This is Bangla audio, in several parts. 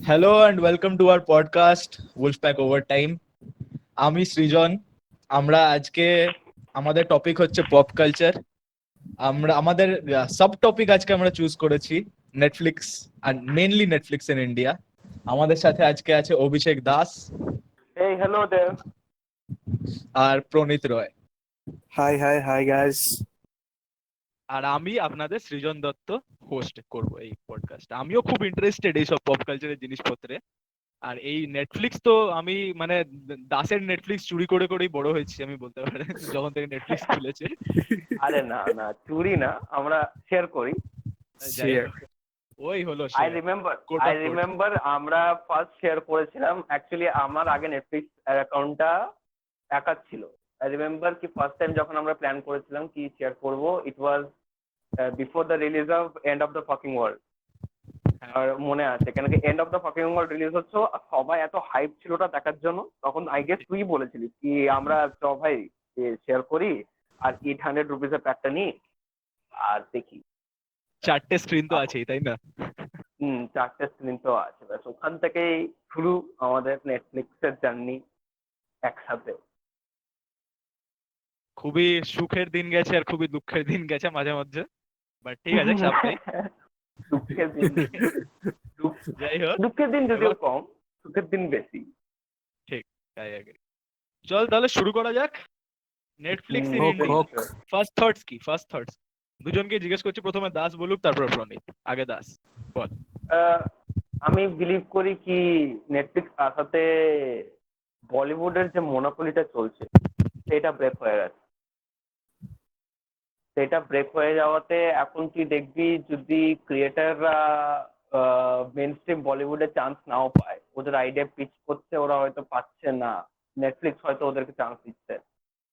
Hello and welcome to our podcast Wolfpack Overtime. আমি সৃজন। আমরা আজকে আমাদের টপিক হচ্ছে পপ কালচার। আমরা আমাদের সাব টপিক আজকে আমরা চুজ করেছি নেটফ্লিক্স আর মেইনলি নেটফ্লিক্স ইন ইন্ডিয়া। আমাদের সাথে আজকে আছে অভিষেক দাস Hey, hello there. আর প্রণীত রয়। Hi guys. আর আমি আপনাদের সৃজন দত্ত হোস্ট করব এই পডকাস্ট। আমিও খুব ইন্টারেস্টেড এইসব পপ কালচারের জিনিসপত্রে। আর এই নেটফ্লিক্স তো আমি মানে দাসের নেটফ্লিক্স চুরি করে করেই বড় হয়েছি আমি বলতে পারেন, যখন থেকে নেটফ্লিক্স খুলেছে। আরে না না, চুরি না, আমরা শেয়ার করি। যাই হোক, ওই হলো আই রিমেম্বার আমরা ফার্স্ট শেয়ার করেছিলাম। অ্যাকচুয়ালি আমার আগে নেটফ্লিক্স অ্যাকাউন্টটা একা ছিল। আই রিমেম্বার কি ফার্স্ট টাইম যখন আমরা প্ল্যান করেছিলাম কি শেয়ার করব, it was before the release of end of the fucking world. আর মনে আছে কেন কি end of the fucking world release হচ্ছে, সবাই এত হাইপ ছিল ওটা দেখার জন্য। তখন আই গেস তুই বলেছিলি কি আমরা চ ভাই শেয়ার করি আর 800 রুপিসের প্যাকটা নিই আর দেখি। 4টে স্ক্রিন তো আছেই, তাই না? 4টে স্ক্রিন তো আছে। ব্যাস ওখান থেকেই শুরু আমাদের নেটফ্লিক্সের জার্নি একসাথে। খুবই সুখের দিন গেছে আর খুবই দুঃখের দিন গেছে মাঝে মধ্যে, বাট ঠিক আছে, চাপ নেই। দুঃখের দিন যাই হোক, দুঃখের দিন যদিও কম, সুখের দিন বেশি। ঠিক তাই আগে। চল তাহলে শুরু করা যাক। Netflix in India, first thoughts কি? ফার্স্ট থটস দুজনকে জিজ্ঞেস করছি, প্রথমে দাস বলুক তারপর প্রণীত। আগে দাস বল। আমি বিলিভ করি কি নেটফ্লিক্স আসাতে বলিউডের যে মোনোপলিটা চলছে সেটা ব্রেক হয়ে গেছে। সেটা ব্রেক হয়ে যাওয়াতে এখন তুই দেখবি যদি ক্রিয়েটাররা মেন স্ট্রিম বলিউডে চান্স নাও পায়, ওদের আইডিয়া পিচ করছে ওরা হয়তো পাচ্ছে না, নেটফ্লিক্স হয়তো ওদেরকে চান্স দিচ্ছে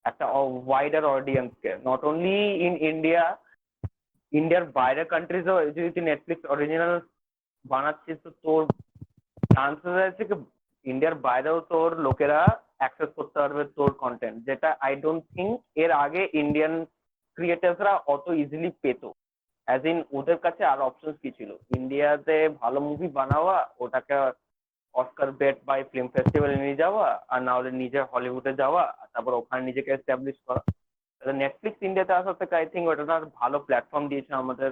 একটা ওয়াইডার অডিয়েন্সকে। নট অনলি ইন ইন্ডিয়া, ইন্ডিয়ার বাইরের কান্ট্রিজেও যদি তুই নেটফ্লিক্স অরিজিনাল বানাচ্ছিস তো তোর চান্সেস আছে কি ইন্ডিয়ার বাইরেও তোর লোকেরা অ্যাক্সেস করতে পারবে তোর কন্টেন্ট, যেটা আই ডোন্ট থিঙ্ক এর আগে ইন্ডিয়ান ক্রিয়েটার্সরা অত ইজিলি পেত। অ্যাজ ইন ওদের কাছে আর অপশনস কি ছিল, ইন্ডিয়াতে ভালো মুভি বানাওয়া, ওটাকে অস্কার বেট বাই ফিল্ম ফেস্টিভ্যালে নিয়ে যাওয়া, আর না হলে নিজে হলিউডে যাওয়া, তারপর ওখানে নিজেকে এস্টাবলিশ করা। নেটফ্লিক্স ইন্ডিয়াতে আসার থেকে আই থিঙ্ক ওটা একটা ভালো প্ল্যাটফর্ম দিয়েছে আমাদের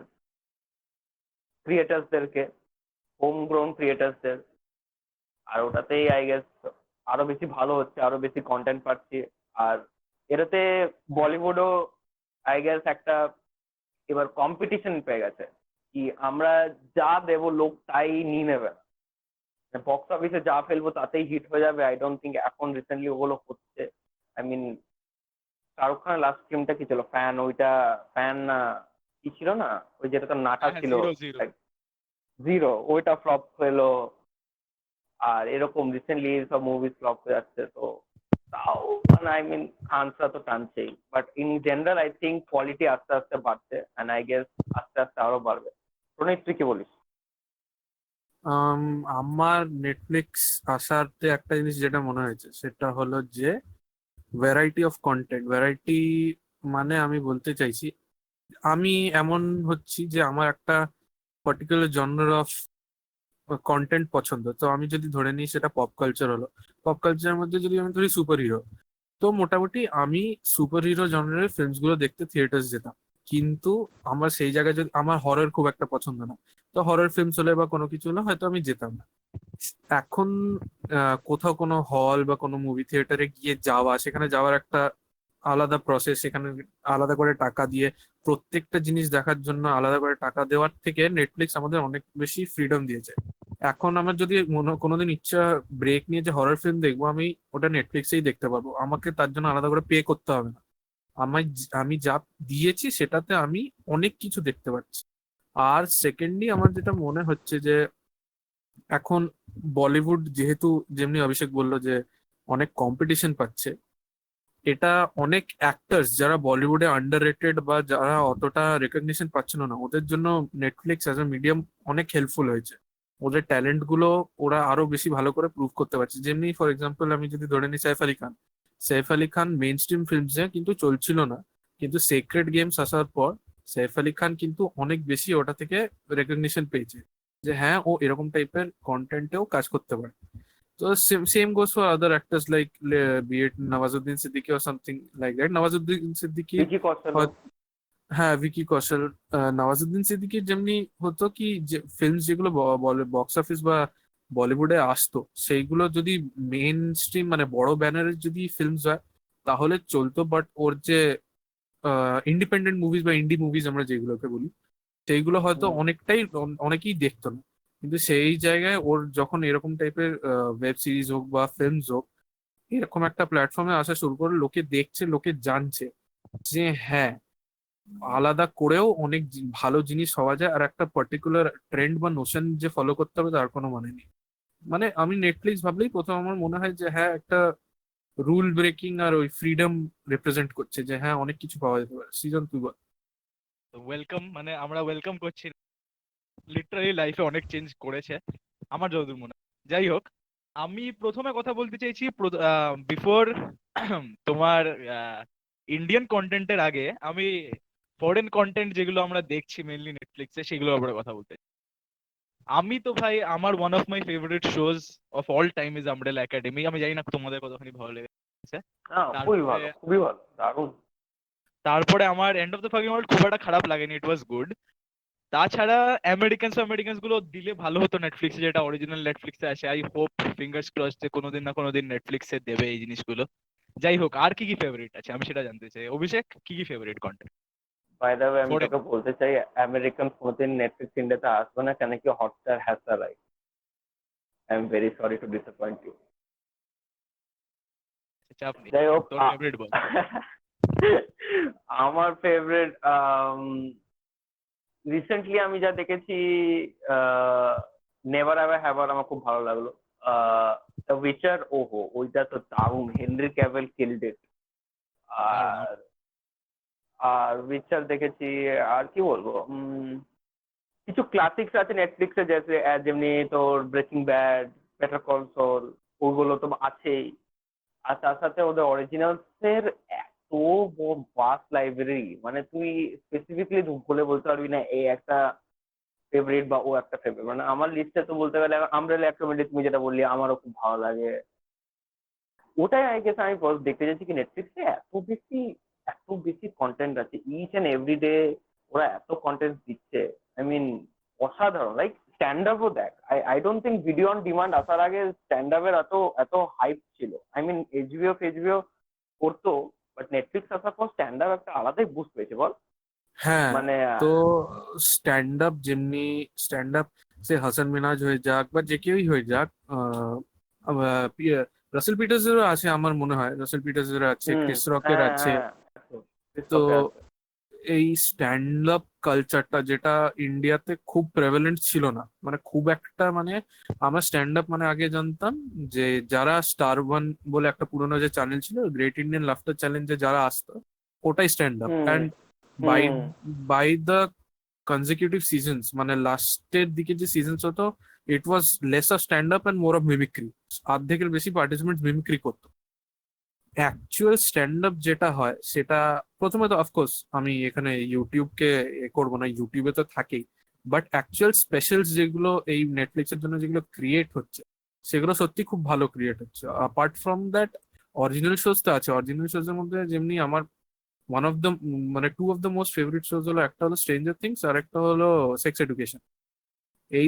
ক্রিয়েটার্সদেরকে, হোম গ্রোন ক্রিয়েটার্সদের। আর ওটাতেই আই গেস আরো বেশি ভালো হচ্ছে, আরো বেশি কন্টেন্ট পাচ্ছি। আর এটাতে বলিউডও আই গেস একটা এবার কম্পিটিশন পেয়ে গেছে কি আমরা যা দেবো লোক তাই নিয়ে নেবে, বক্স অফিসে যা ফেলবো তাতেই হিট হয়ে যাবে। আই ডোন্ট থিঙ্ক এখন রিসেন্টলি ওগুলো হচ্ছে। আই মিন শাহরুখ খানের লাস্ট ফিল্মটা কি ছিল, ফ্যান? ওইটা ফ্যান না কি ছিল না, ওই যেটা তো নাটা ছিল, জিরো, ওইটা ফ্লপ হলো। আর এরকম রিসেন্টলি সব মুভিজ ফ্লপ হয়ে যাচ্ছে। তো তাও মানে আই মিন খানসরা তো টানছেই, but in general I think quality আস্তে আস্তে বাড়ছে এন্ড আই গেস আস্তে আস্তে আরো বাড়বে। প্রণীত তুই কি বলিস? আমার নেটফ্লিক্স আসাতে একটা জিনিস যেটা মনে হয়েছে সেটা হলো যে ভ্যারাইটি অফ কন্টেন্ট। ভ্যারাইটি মানে আমি বলতে চাইছি আমি এমন হচ্ছি যে আমার একটা পার্টিকুলার জনর অফ কন্টেন্ট পছন্দ। তো আমি যদি ধরে নিই সেটা পপ কালচার হলো, পপ কালচারের মধ্যে যদি আমি ধরি সুপার হিরো, তো মোটামুটি আমি সুপার হিরো জনরের ফিল্মস গুলো দেখতে থিয়েটার্স যেতাম। কিন্তু আমার সেই জায়গায় যদি আমার হরর খুব একটা পছন্দ না, তো হরর ফিল্মস হলে বা কোনো কিছু হলে হয়তো আমি যেতাম না। এখন কোথাও কোনো হল বা কোনো মুভি থিয়েটারে গিয়ে যাওয়া, সেখানে যাওয়ার একটা আলাদা প্রসেস, সেখানে আলাদা করে টাকা দিয়ে প্রত্যেকটা জিনিস দেখার জন্য আলাদা করে টাকা দেওয়ার থেকে নেটফ্লিক্স আমাদের অনেক বেশি ফ্রিডম দিয়েছে। এখন আমার যদি কোনোদিন ইচ্ছা ব্রেক নিয়ে যে হরর ফিল্ম দেখবো, আমি ওটা নেটফ্লিক্সেই দেখতে পারবো, আমাকে তার জন্য আলাদা করে পে করতে হবে না। আমি যা দিয়েছি সেটাতে আমি অনেক কিছু দেখতে পাচ্ছি। আর সেকেন্ডলি আমার যেটা মনে হচ্ছে যে এখন বলিউড যেহেতু, যেমনি অভিষেক বললো যে অনেক কম্পিটিশন পাচ্ছে, এটা অনেক অ্যাক্টার্স যারা বলিউডে আন্ডার রেটেড বা যারা অতটা রেকগনিশন পাচ্ছিল না, ওদের জন্য নেটফ্লিক্স অ্যাজ এ মিডিয়াম অনেক হেল্পফুল হয়েছে। ওদের ট্যালেন্ট গুলো ওরা আরো বেশি ভালো করে প্রুভ করতে পারছে। যেমনি ফর এক্সাম্পল আমি যদি ধরে নিই সাইফ আলী খান, সাইফ আলী খান মেইন স্ট্রিম ফিল্মসে কিন্তু চলছিল না, কিন্তু সেক্রেট গেমস আসার পর সাইফ আলী খান কিন্তু অনেক বেশি ওটা থেকে রেকগনিশন পেয়েছে। যে হ্যাঁ ও এরকম টাইপের কন্টেন্টেও কাজ করতে পারে। তো same goes for other actors like be it Nawazuddin Siddiqui or something like that. Nawazuddin সিদ্দিকীর ভিকি কৌশল। হ্যাঁ ভিকি কৌশল, নওয়াজুদ্দিন সিদ্দিকীর যেমনি হতো কি যে ফিল্ম যেগুলো বলে বক্স অফিস বা বলিউডে আসতো সেইগুলো যদি মেইন স্ট্রিম মানে বড় ব্যানারের যদি ফিল্মস হয় তাহলে চলতো, বাট ওর যে ইন্ডিপেন্ডেন্ট মুভিজ বা ইন্ডি মুভিজ আমরা যেগুলোকে বলি সেইগুলো হয়তো অনেকটাই অনেকেই দেখতো না। কিন্তু সেই জায়গায় ওর যখন এরকম টাইপের ওয়েব সিরিজ হোক বা ফিল্মস হোক এরকম একটা প্ল্যাটফর্মে আসা শুরু করে লোকে দেখছে, লোকে জানছে যে হ্যাঁ আলাদা করেও অনেক ভালো জিনিস হওয়া যায়, আর একটা পার্টিকুলার ট্রেন্ড বা নোশন যে ফলো করতে হবে তার কোনো মানে নেই। মানে আমি নেটফ্লিক্স ভাবলেই প্রথম আমার মনে হয় যে হ্যাঁ একটা রুল ব্রেকিং আর ওই ফ্রিডম রিপ্রেজেন্ট করছে, যে হ্যাঁ অনেক কিছু পাওয়া যেতে পারে। সৃজন তুই বল। ওয়েলকাম, মানে আমরা ওয়েলকাম করছি, লিটারালি লাইফে অনেক চেঞ্জ করেছে আমার যতদূর মনে হয়। যাই হোক, আমি প্রথমে কথা বলতে চাইছি বিফোর তোমার ইন্ডিয়ান কন্টেন্টের আগে আমি ফরেন কন্টেন্ট যেগুলো আমরা দেখছি মেনলি নেটফ্লিক্সে সেগুলোর ব্যাপারে কথা বলতে চাই। আমি তো ভাই আমার one of my favourite shows of all time is umbrella academy. আমি জানি না তোমাদের কতখানি ভালো লেগেছে। খুবই তারপরে ভালো, খুবই ভালো, দারুণ। তারপরে আমার and of the fucking world খুব একটা খারাপ লাগেনি, ইট ওয়াজ গুড। তাছাড়া আমেরিকানস গুলো দিলে ভালো হতো নেটফ্লিক্সে, যেটা অরিজিনাল নেটফ্লিক্সে আসে। আই হোপ, ফিঙ্গার্স ক্রস, যে কোনোদিন না কোনোদিন নেটফ্লিক্সে দেবে এই জিনিসগুলো। যাই হোক, আর কি কি ফেভারিট আছে আমি সেটা জানতে চাই। অভিষেক, কি কি favourite content by the way আমি ফরেন? তোকে বলতে চাই, আমেরিকান কোনোদিন নেটফ্লিক্স ইন্ডিয়াতে আসবে না, কেন কি Hotstar has the right. I am very sorry to disappoint you. চাপ নেই, যাই হোক, তোর ফেভারিট বল। আমার ফেভারিট রিসেন্টলি আমি যা দেখেছি, নেভার এভার হ্যাভার আমার খুব ভালো লাগলো। দ্য উইচার, ওহো ওইটা তো দারুণ, হেনরি ক্যাভিল কিল্ড ইট। দারুণ। আর আর উইচার দেখেছি। আর কি বলবো, কিছু ক্লাসিক্স আছে নেটফ্লিক্সে, যেমনি তোর ব্রেকিং ব্যাড, বেটার কল সল, ওগুলো তো আছেই। আর তার সাথে ওদের অরিজিনালস এর এত ভাস্ট লাইব্রেরি, মানে তুই স্পেসিফিকলি বলে বলতে পারবি না এই একটা ফেভারিট বা ও একটা ফেভারিট। মানে আমার লিস্টে তো বলতে গেলে আমব্রেলা অ্যাকাডেমি, তুমি যেটা বললি আমারও খুব ভালো লাগে। ওটাই আই গেস আমি দেখতে চাইছি কি নেটফ্লিক্সে এত বেশি কন্টেন্ট আছে ইচ এন্ড এভরি ডে। ওরা এত কন্টেন্ট দিচ্ছে, আই মিন অসাধারণ। লাইক স্ট্যান্ড আপও দেখ, I don't think video on demand আসার আগে স্ট্যান্ড আপের এত এত হাইপ ছিল। আই মিন এইচবিও করতো, বাট নেটফ্লিক্স আসার পর স্ট্যান্ড আপ একটা আলাদাই বুস্ট পেয়েছে বল। হ্যাঁ, মানে তো স্ট্যান্ড আপ যেমনি স্ট্যান্ড আপ সে হাসান মিনাজ হয়ে যাক বা যে কেউই হয়ে যাক, রাসেল পিটার্সেরও আছে আমার মনে হয়, রাসেল পিটার্সের আছে, হুম, ক্রিস রকের হ্যাঁ আছে। হ্যাঁ, তো টিকটকে আছে। এই স্ট্যান্ড আপ কালচারটা যেটা ইন্ডিয়াতে খুব প্রেভেলেন্ট ছিল না, মানে খুব একটা, মানে আমরা স্ট্যান্ড আপ মানে আগে জানতাম যে যারা স্টার ওয়ান বলে একটা পুরোনো যে চ্যানেল ছিল, গ্রেট ইন্ডিয়ান লাফটার চ্যালেঞ্জে যারা আসতো ওটাই stand up. Hmm and by hmm by the consecutive seasons, মানে লাস্টের দিকে যে সিজনস হতো, it was less of stand up and more of mimicry. অর্ধেকের বেশি পার্টিসিপেন্ট মিমিক্রি করতো। অ্যাকচুয়াল স্ট্যান্ড আপ যেটা হয় সেটা প্রথমে তো অফকোর্স আমি এখানে ইউটিউবকে করবো না, ইউটিউবে তো থাকেই, বাট অ্যাকচুয়াল স্পেশালস যেগুলো এই নেটফ্লিক্সের জন্য যেগুলো ক্রিয়েট হচ্ছে সেগুলো সত্যি খুব ভালো ক্রিয়েট হচ্ছে। Apart from that original shows তো আছে, অরিজিনাল শোজ এর মধ্যে যেমনি আমার ওয়ান অফ দ্য মানে two of the most favourite shows হলো, একটা হলো স্ট্রেঞ্জার থিংস আর একটা হলো সেক্স এডুকেশন। এই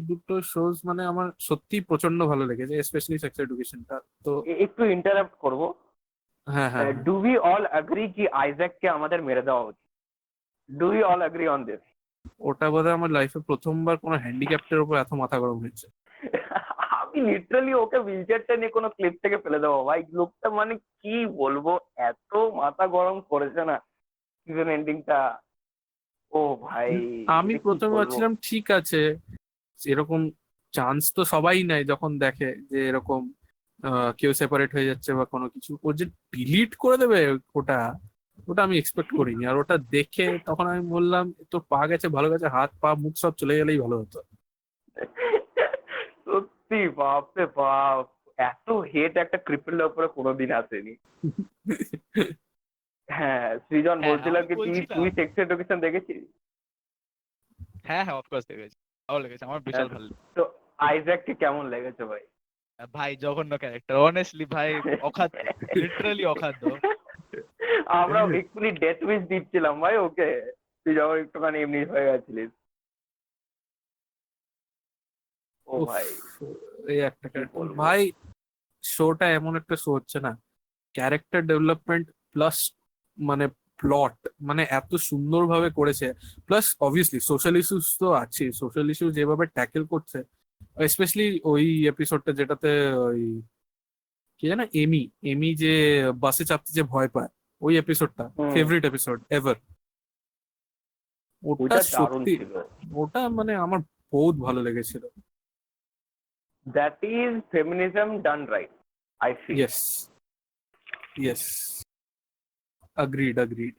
দুটো শোজ মানে আমার সত্যি প্রচন্ড ভালো লেগেছে, স্পেশালি সেক্স এডুকেশনটা। তো একটু ইন্টারাপ্ট করবো। হ্যাঁ হ্যাঁ হ্যাঁ, ডু উই অল এগ্রি কি আইজ্যাককে আমাদের মেরে দেওয়া উচিত? Do we all agri on this? ওটা বোধহয় আমার লাইফে প্রথমবার কোনো হ্যান্ডিক্যাপ্টের উপর এত মাথা গরম হয়েছে। আমি লিটারালি ওকে হুইলচেয়ারটা নিয়ে কোনো ক্লিপ থেকে ফেলে দেবো ভাই। লোকটা মানে কি বলবো, এত মাথা গরম করেছে না সিজন এন্ডিংটা। ও ভাই, আমি এটা কি প্রথমে বলবো। ভাবছিলাম ঠিক আছে, এরকম চান্স তো সবাই নেয় যখন দেখে যে এরকম কেউ সেপারেট হয়ে যাচ্ছে বা কোনো কিছু, ও যে ডিলিট করে দেবে ওটা, ওটা আমি এক্সপেক্ট করিনি। আর ওটা দেখে তখন আমি বললাম তোর পা গেছে, ভালো গেছে, হাত পা মুখ সব চলে গেলেই ভালো হতো। সত্যি বাপরে বাপ, এত হেট একটা ক্রিপেলের উপরে কোনোদিন আসেনি। হ্যাঁ সৃজন, হ্যাঁ, বলছিলাম আমি কি তুই বলছিলাম, তুই সেক্স এডুকেশন দেখেছিস? হ্যাঁ হ্যাঁ, অফকোর্স দেখেছি। ভালো লেগেছে, আমার বিশাল ভালো তো আইজ্যাককে কেমন লেগেছে ভাই? লেগেছে। ভাই জঘন্য ক্যারেক্টার, অনেস্টলি ভাই, অখাদ্য, লিটারালি অখাদ্য। আমরা এক্ষুনি ডেথ উইশ দিচ্ছিলাম ভাই ওকে, তুই যখন একটুখানি এমনি হয়ে গেছিলিস। ও উফ, ভাই এই একটা কি ক্যারেক্টার বলবো। ভাই, শোটা এমন একটা শো হচ্ছে না, ক্যারেক্টার ডেভেলপমেন্ট প্লাস মানে প্লট, মানে এত সুন্দরভাবে করেছে। প্লাস অবভিয়াসলি সোশ্যাল ইস্যুস তো আছে, সোশ্যাল ইস্যু যেভাবে ট্যাকেল করছে, স্পেশালি ওই এপিসোডটা যেটাতে ওই কি জানা এমি, এমি যে বাসে চাপতে যে ভয় পায়, ওই এপিসোডটা হুম, ফেভারিট এপিসোড এভার। ওটা ওইটা দারুণ সত্যি, ছিল। ওটা মানে আমার বহুত ভালো লেগেছিল। That is feminism done right, I feel. Yes, yes, agreed, agreed.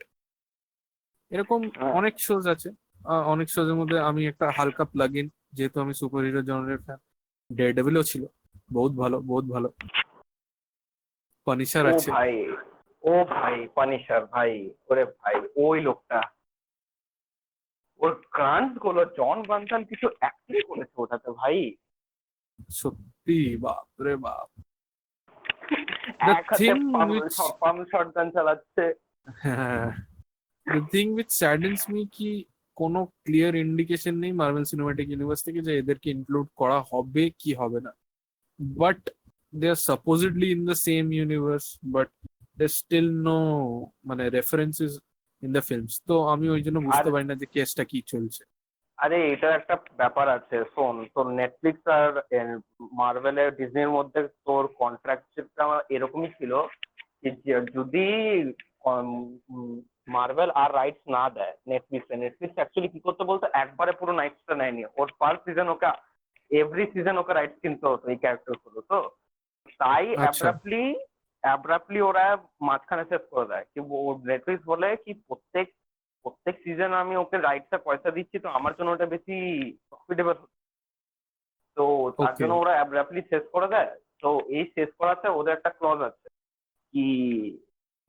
এরকম অনেক শোজ আছে। অনেক শোজ এর মধ্যে আমি একটা হালকা প্লাগ ইন, যেহেতু আমি সুপার হিরো জনরের ফ্যান, ডেয়ারডেভিলও ছিল, বহুত ভালো, বহুত ভালো। পানিশার ও আছে। ভাই, ও ভাই পানিশার ভাই, ওরে ভাই ওই লোকটা, ওর গান গুলো জন বানসাল কিছু অ্যাক্টিং করেছে ওটাতে ভাই। সত্যি, বাপ রে বাপ। দ্য এক হাতে thing which, pump shot gun চালাচ্ছে। হ্যাঁ, the thing which saddens me কি কোনো ক্লিয়ার ইন্ডিকেশন নেই মার্ভেল সিনেম্যাটিক ইউনিভার্স থেকে যে এদেরকে ইনক্লুড করা হবে কি হবে না। But they are supposedly in the same universe, but they still no মানে রেফারেন্সেস ইন দ্য ফিল্মস। তো আমি ওই জন্য আর বুঝতে পারি না যে কেসটা কি চলছে। আরে এটার একটা ব্যাপার আছে, শোন, তোর নেটফ্লিক্স আর মার্ভেলের ডিজনির মধ্যে তোর কন্ট্রাক্টটা এরকমই ছিল যে যদি মার্ভেল আর রাইটস না দেয় নেটফ্লিক্সে, নেটফ্লিক্স অ্যাকচুয়ালি কি করতে বলতো, একবারে পুরো নাইটসটা নেয়নি, ওর পার সিজন ওকে এভরি সিজন ওকে রাইটস কিনতে হতো এই ক্যারেক্টার গুলো। তো তাই আচ্ছা, অ্যাব্রাপ্টলি ওরা মাঝখানে শেষ করে দেয় কি, নেটফ্লিক্স বলে কি প্রত্যেক প্রত্যেক সিজন আমি ওকে রাইটসটা পয়সা দিচ্ছি, তো আমার জন্য ওটা বেশি প্রফিটেবল। তো তার ওকে, জন্য ওরা অ্যাব্রাপ্টলি শেষ করে দেয়। তো এই শেষ করাতে ওদের একটা ক্লজ আছে কি,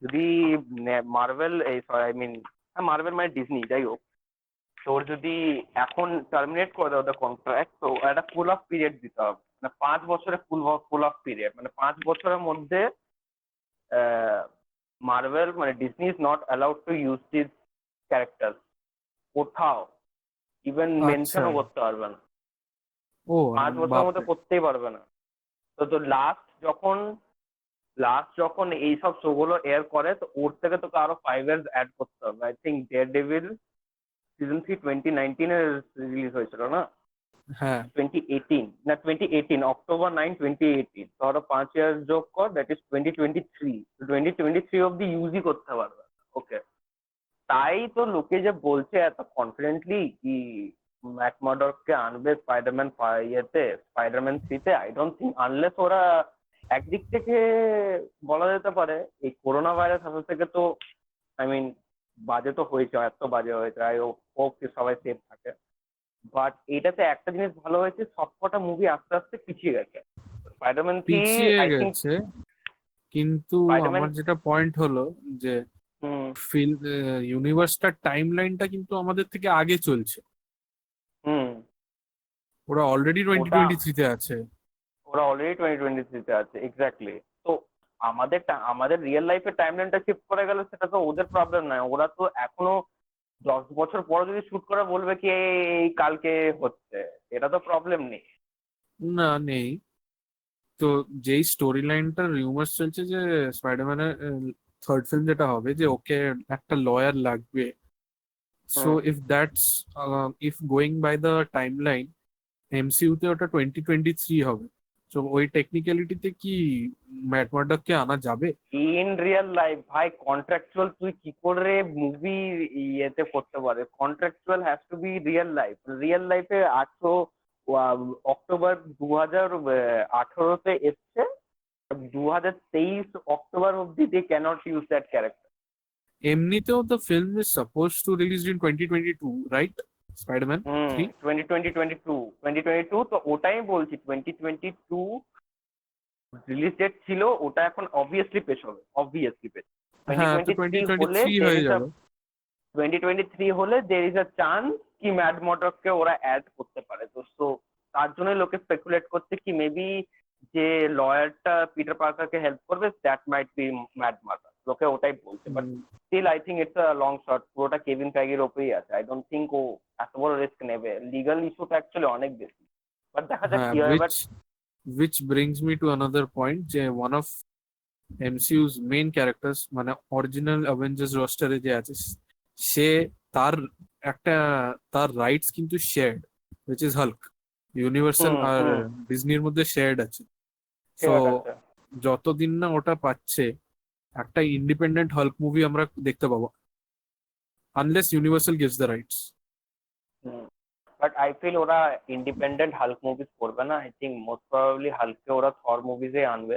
যদি মার্ভেল এই আই মিন মার্ভেল মানে ডিজনি যাই হোক, তোর যদি এখন টার্মিনেট করে দেয় ওদের কন্ট্রাক্ট, তো একটা ফুল অফ পিরিয়ড দিতে হবে, মানে 5 বছরের ফুল অফ পিরিয়ড, মানে 5 বছরের মধ্যে মার্ভেল মানে Disney is not allowed to use this character কোথাও, ইভেন আচ্ছা, মেনশনও করতে পারবে না, ও 5 বছরের মধ্যে বাপরে, করতেই পারবে না। তো তো লাস্ট যখন এইসব শো গুলো এয়ার করে, তো ওর থেকে তোকে আরো 5 ইয়ার্স অ্যাড করতে হবে। I think daredevil season 3 2019 release হয়েছিল না, হ্যাঁ, 2018 না 2018 October 9 2018, তো আরো 5 ইয়ার্স যোগ কর, দ্যাট ইজ 2023। 2023 অব্দি ইউজই করতে পারবে। ওকে, তাই তো লোকে যে বলছে এত কনফিডেন্টলি কি ম্যাক মার্ডককে আনবে স্পাইডারম্যান ইয়েতে, স্পাইডারম্যান 3-তে, আই ডোন্ট থিঙ্ক, আনলেস ওরা একদিক থেকে বলা যেতে পারে এই করোনা ভাইরাস আসা থেকে তো আই মিন বাজে তো হয়েছে, এত বাজে হয়েছে, আই হোপ কি সবাই সেফ থাকে। বাট এটাতে একটা জিনিস ভালো হয়েছে, সবকটা মুভি আস্তে আস্তে পিছিয়ে গেছে। স্পাইডারম্যান 3 পিছিয়ে আই থিঙ্ক, গেছে, কিন্তু স্পাইডারম্যান আমার যেটা পয়েন্ট হলো যে হুম ফিল্ম ইউনিভার্সটার টাইম লাইনটা কিন্তু আমাদের থেকে আগে চলছে। হুম ওরা অলরেডি টোয়েন্টি ওটা টোয়েন্টি থ্রিতে আছে। ওরা অলরেডি 2023-তে আছে, এক্স্যাক্টলি। তো আমাদের রিয়েল লাইফের টাইমলাইনটা শিফট করে গেল, সেটা তো ওদের প্রবলেম নয়, ওরা তো এখনো 10 বছর পরে যদি শুট করে বলবে কি এই কালকে হচ্ছে, এটা তো প্রবলেম নেই। না, নেই তো। যেই স্টোরি লাইনটা রিউমার্স চলছে যে স্পাইডারম্যানের থার্ড ফিল্ম যেটা হবে, যে ওকে একটা লয়ার লাগবে। So hmm if that's, if going by the timeline, এমসিইউতে ওটা 2023 হবে। তো ওই টেকনিক্যালিটিতে কি ম্যাট মার্ডককে আনা যাবে? ইন রিয়েল লাইফ ভাই, কন্ট্রাকচুয়াল তুই কি করে মুভি ইয়েতে করতে পারে, contractual has to be real life. Real লাইফে 8 অক্টোবর 2018-তে এসছে, 2023 অক্টোবর অব্দি they can't use that character. এমনিতেও the film is suppose to release in 2022, right? Spiderman 3। 2022 তো ওটাই বলছি, 2022 রিলিজ ডেট ছিল, ওটা এখন অবভিয়াসলি পেশ হবে, অবভিয়াসলি পেশ। হ্যাঁ, তো 2023 হলে 2023 দের হয়ে ইজ আ যাবে। 2023 হলে দের ইজ আ চান্স কি ম্যাড মডককে ওরা অ্যাড করতে পারে। তো সো তার জন্য লোকে স্পেকুলেট করছে কি মেবি যে লয়ারটা পিটার পার্কারকে হেল্প করবে that might be Matt Murdock, লোকে ওটাই বলছে। But still I think it's a long shot, পুরোটা কেভিন ফেইগির ওপরেই আছে। আই ডোন্ট থিঙ্ক ও এত বড় রিস্ক নেবে, লিগাল ইস্যুটা অ্যাকচুয়ালি অনেক বেশি। বাট দেখা যাক হ্যাঁ, কি হয়। But which brings me to another point যে one of MCU's main characters মানে অরিজিনাল অ্যাভেঞ্জার্স রোস্টারে যে আছে সে তার একটা তার রাইটস কিন্তু shared, which is Hulk. Universal hmm আর হুম ডিজনির মধ্যে শেয়ার্ড আছে। সো ঠিক আছে। যতদিন না ওটা পাচ্ছে একটা ইন্ডিপেন্ডেন্ট হাল্ক মুভি আমরা দেখতে পাবো, unless Universal gives the rights. But I feel ওরা ইন্ডিপেন্ডেন্ট হাল্ক মুভিজ করবে না। আই থিঙ্ক মোস্ট প্রবাবলি হাল্ককে ওরা থর মুভিজে আনবে।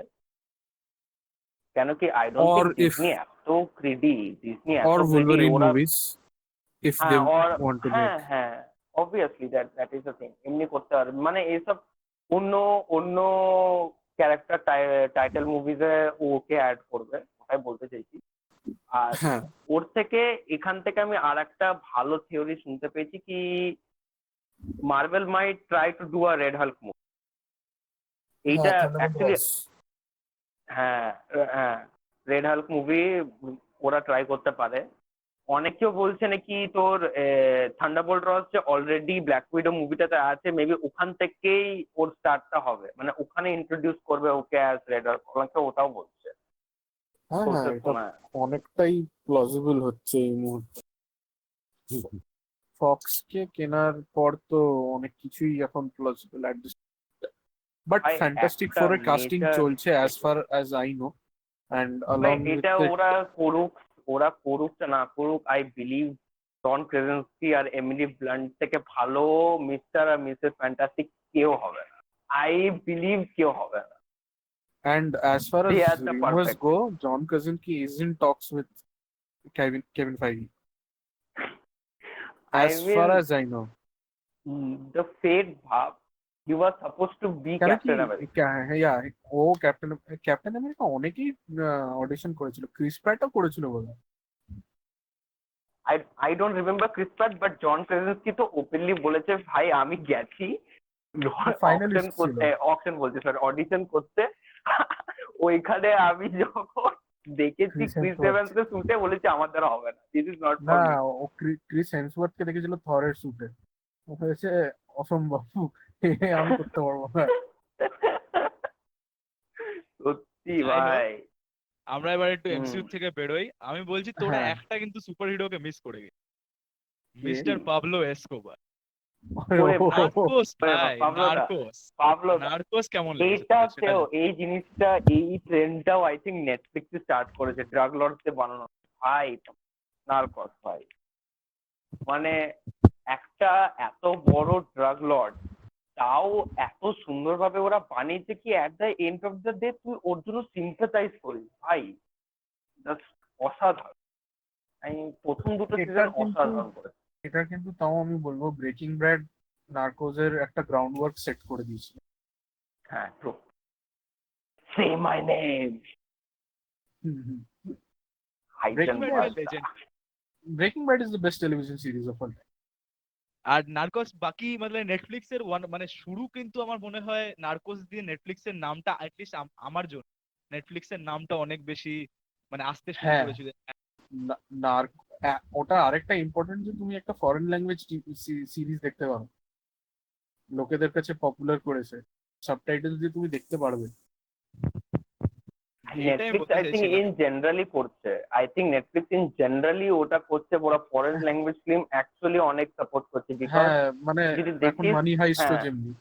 কেন কি I don't Or think if Disney এত গ্রিডি, ডিজনি এত or গ্রিডি Wolverine ওরা। movies if they হ্যাঁ want to হ্যাঁ make. হ্যাঁ obviously that is the thing, এমনি করতে পারবে। মানে এইসব অন্য অন্য ক্যারেক্টার টাইটেল মুভিজে ওকে অ্যাড করবে, ওটাই বলতে চাইছি। আর হ্যাঁ ওর থেকে এখান থেকে আমি আর একটা ভালো থিওরি শুনতে পেয়েছি কি Marvel might try to do a red Hulk movie. এইটা অ্যাকচুয়ালি হ্যাঁ হ্যাঁ রেড হাল্ক মুভি ওরা ট্রাই করতে পারে। অনেকেও বলছে নাকি তোর থান্ডারবোল্ট রস যে অলরেডি ব্ল্যাক উইডো মুভিটাতে আছে, মেবি ওখান থেকেই ওর স্টার্টটা হবে, মানে ওখানে ইন্ট্রোডিউস করবে ওকে অ্যাজ রেড হাল্ক, অনেকে ওটাও বলছে। হ্যাঁ হ্যাঁ সোর্সেস এটা শোনা। অনেকটাই প্লজিবল হচ্ছে এই মুহূর্তে। ফক্স কে কেনার পর তো অনেক কিছুই এখন প্লজিবল অ্যাট দিস, বাট ভাই ফ্যান্টাস্টিক একটা ফোর এর কাস্টিং মেজর চলছে as far as I know, and ভাই along with এটা it ওরা করুক না করুক, আই বিলিভ জন ক্রেজেন্সকি আর এমিলি ব্লান্ট থেকে ভালো মিস্টার আর মিসেস ফ্যান্টাস্টিক কেউ হবে না। আই বিলিভ কেউ হবে না। and as far They as are the rumors perfect. go, John Krasinski is in talks with Kevin Feige, I as mean, far as I know. the fate bhab, he was supposed to be কেন কি Captain America. হ্যাঁ ও ক্যাপ্টেন আমেরিকা অনেকেই অডিশন করেছিল, ক্রিস প্যাটও করেছিল বলে। I don't remember Chris Pratt, but John Krasinski তো ওপেনলি বলেছে ভাই আমি গেছি অকশন ফাইনালিস্ট ছিল। করতে, অকশন বলছে সরি অডিশন করতে। ওইখানে আমি যখন দেখেছি ক্রিস ক্রিস হেমসওয়ার্থ, এভান্সকে শুটে বলেছে আমার দ্বারা হবে না, দিস ইজ নট না ফর মি। ও ক্রিস হেমসওয়ার্থ কে দেখেছিল থরের শুটে, ও হয়েছে অসম্ভব, আমি করতে পারবো না। সত্যি যাই হোক, ভাই। আমরা এবার একটু হুম। এমসিইউ থেকে বেরোই। আমি বলছি তোরা হ্যাঁ একটা কিন্তু সুপার হিরোকে মিস করে গেছিস, কে? Mister Pablo Escobar. ওরে ভাই, নার্কোস ওরে ভাই, পাবলোদা, নার্কোস। পাবলোদা নার্কোস কেমন লেগেছে এইটা তোদের সেটা কেউ জান। এই জিনিসটা এই ট্রেন্ডটাও আই থিঙ্ক নেটফ্লিক্সে স্টার্ট করেছে, ড্রাগ লর্ডসে বানানো। ভাই নার্কোস ভাই, মানে একটা এত বড় ড্রাগ লর্ড তাও এত সুন্দরভাবে ওরা বানিয়েছে কি at the end of the day তুই ওর জন্য সিম্পাথাইজ করিস ভাই। জাস্ট অসাধারণ। আমি প্রথম দুটো এটার সিজন কিন্তু অসাধারণ করেছে। এটার কিন্তু তাও আমি বলবো ব্রেকিং ব্যাড নার্কোজের একটা গ্রাউন্ড ওয়ার্ক সেট করে দিয়েছিল। হ্যাঁ true. Say my name Breaking breaking bad legend. Breaking Bad is the best television series of all time. আর নার্কোস বাকি মানে নেটফ্লিক্স এর মানে শুরু কিন্তু আমার মনে হয় নার্কোস দিয়ে নেটফ্লিক্স এর নামটা অ্যাটলিস্ট আমার জন্য নেটফ্লিক্স এর নামটা অনেক বেশি মানে আসতে শুরু হ্যাঁ করেছিল। নার্ক ওটা আরেকটা ইম্পর্টেন্ট যে তুমি একটা ফরেন ল্যাঙ্গুয়েজ সিরিজ দেখতে পারো, লোকেদের কাছে পপুলার করেছে, সাবটাইটেল দিয়ে তুমি দেখতে পারবে। এটাই নেটফ্লিক্স বলতে আই থিঙ্ক চাইছিলাম। ইন জেনারেলি করছে, I think Netflix in generally ওটা করছে, ওরা ফরেন ল্যাঙ্গুয়েজ ফিল্ম অ্যাকচুয়ালি অনেক সাপোর্ট করছে। বিকজ হ্যাঁ মানে যদি এখন দেখিস, মানি হাইস্টও হ্যাঁ যেমনি।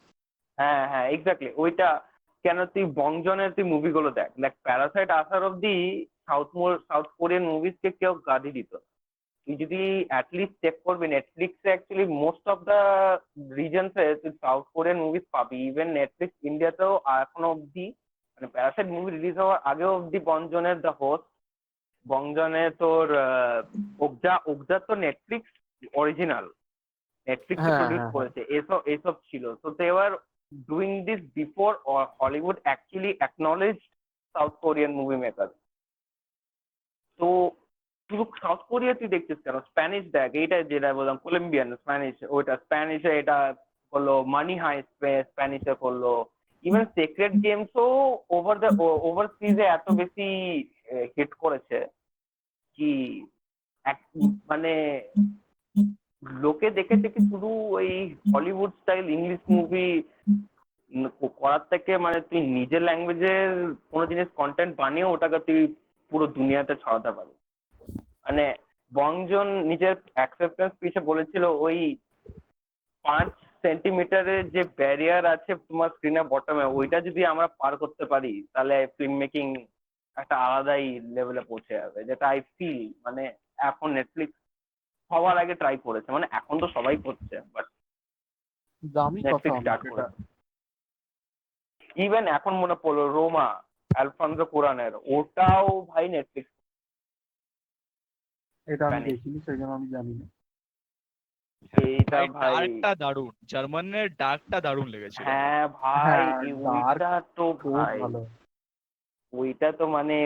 হ্যাঁ হ্যাঁ এক্স্যাক্টলি ওইটা। কেন তুই বংজনের তুই মুভিগুলো দেখ, লাইক প্যারাসাইট আসার অব্দি সাউথ কোরিয়ান মুভিজকে কেউ গাদি দিত না। তুই যদি অ্যাটলিস্ট চেক করবি নেটফ্লিক্সে অ্যাকচুয়ালি মোস্ট অফ দ্য রিজনসে তুই সাউথ কোরিয়ান মুভিজ পাবি। ইভেন নেটফ্লিক্স ইন্ডিয়াতেও এখনো অব্দি মানে প্যারাসাইট মুভি রিলিজ হওয়ার আগেও অব্দি বংজনের দ্য হোস্ট, বংজনে তোর ওকজা তো নেটফ্লিক্স অরিজিনাল, নেটফ্লিক্স হ্যাঁ প্রডিউস হ্যাঁ হ্যাঁ করেছে, এসব এসব ছিল। তো they were doing this before Hollywood actually acknowledge South Korean movie maker. তো শুধু সাউথ কোরিয়া তুই দেখছিস কেন? স্প্যানিশ দেখ, এইটা যেটা বললাম কলম্বিয়ান স্প্যানিশ, ওইটা স্প্যানিশে এটা করলো, মানি হাই স্প্যানিশে করলো, ইভেন সিক্রেট গেমসও ওভারসিজে এত বেশি হিট করেছে কি মানে লোকে দেখেছে কি শুধু ওই হলিউড স্টাইল ইংলিশ মুভি করার থেকে মানে তুই নিজের ল্যাঙ্গুয়েজের কোনো জিনিস কন্টেন্ট বানিয়ে ওটাকে তুই পুরো দুনিয়াতে ছড়াতে পারবি। মানে বংজন নিজের অ্যাকসেপ্টেন্স পিছে বলেছিল ওই 5 সেন্টিমিটারের যে ব্যারিয়ার আছে তোমার স্ক্রিনের বটমে, ওইটা যদি আমরা পার করতে পারি তাহলে ফিল্ম মেকিং একটা আলাদাই লেভেলে পৌঁছে যাবে, যেটা আই ফিল মানে এখন নেটফ্লিক্স সবার আগে ট্রাই করেছে, মানে এখন তো সবাই করছে বাট দামি কথা নেটফ্লিক্স স্টার্ট অনেক এটা। করেছে। ইভেন এখন মনে পড়লো রোমা, আলফানসো কুরানের, ওটাও ভাই নেটফ্লিক্স। এটা আমি Spanish। দেখিনি, সেই জন্য আমি জানি না। এইটা ভাই ভাই, ডার্কটা দারুণ, জার্মানের ডার্কটা দারুণ লেগেছিল আমার। হ্যাঁ ভাই, হ্যাঁ, ডার্ক ওইটা তো খুব ভাই, ভালো। ওইটা তো মানে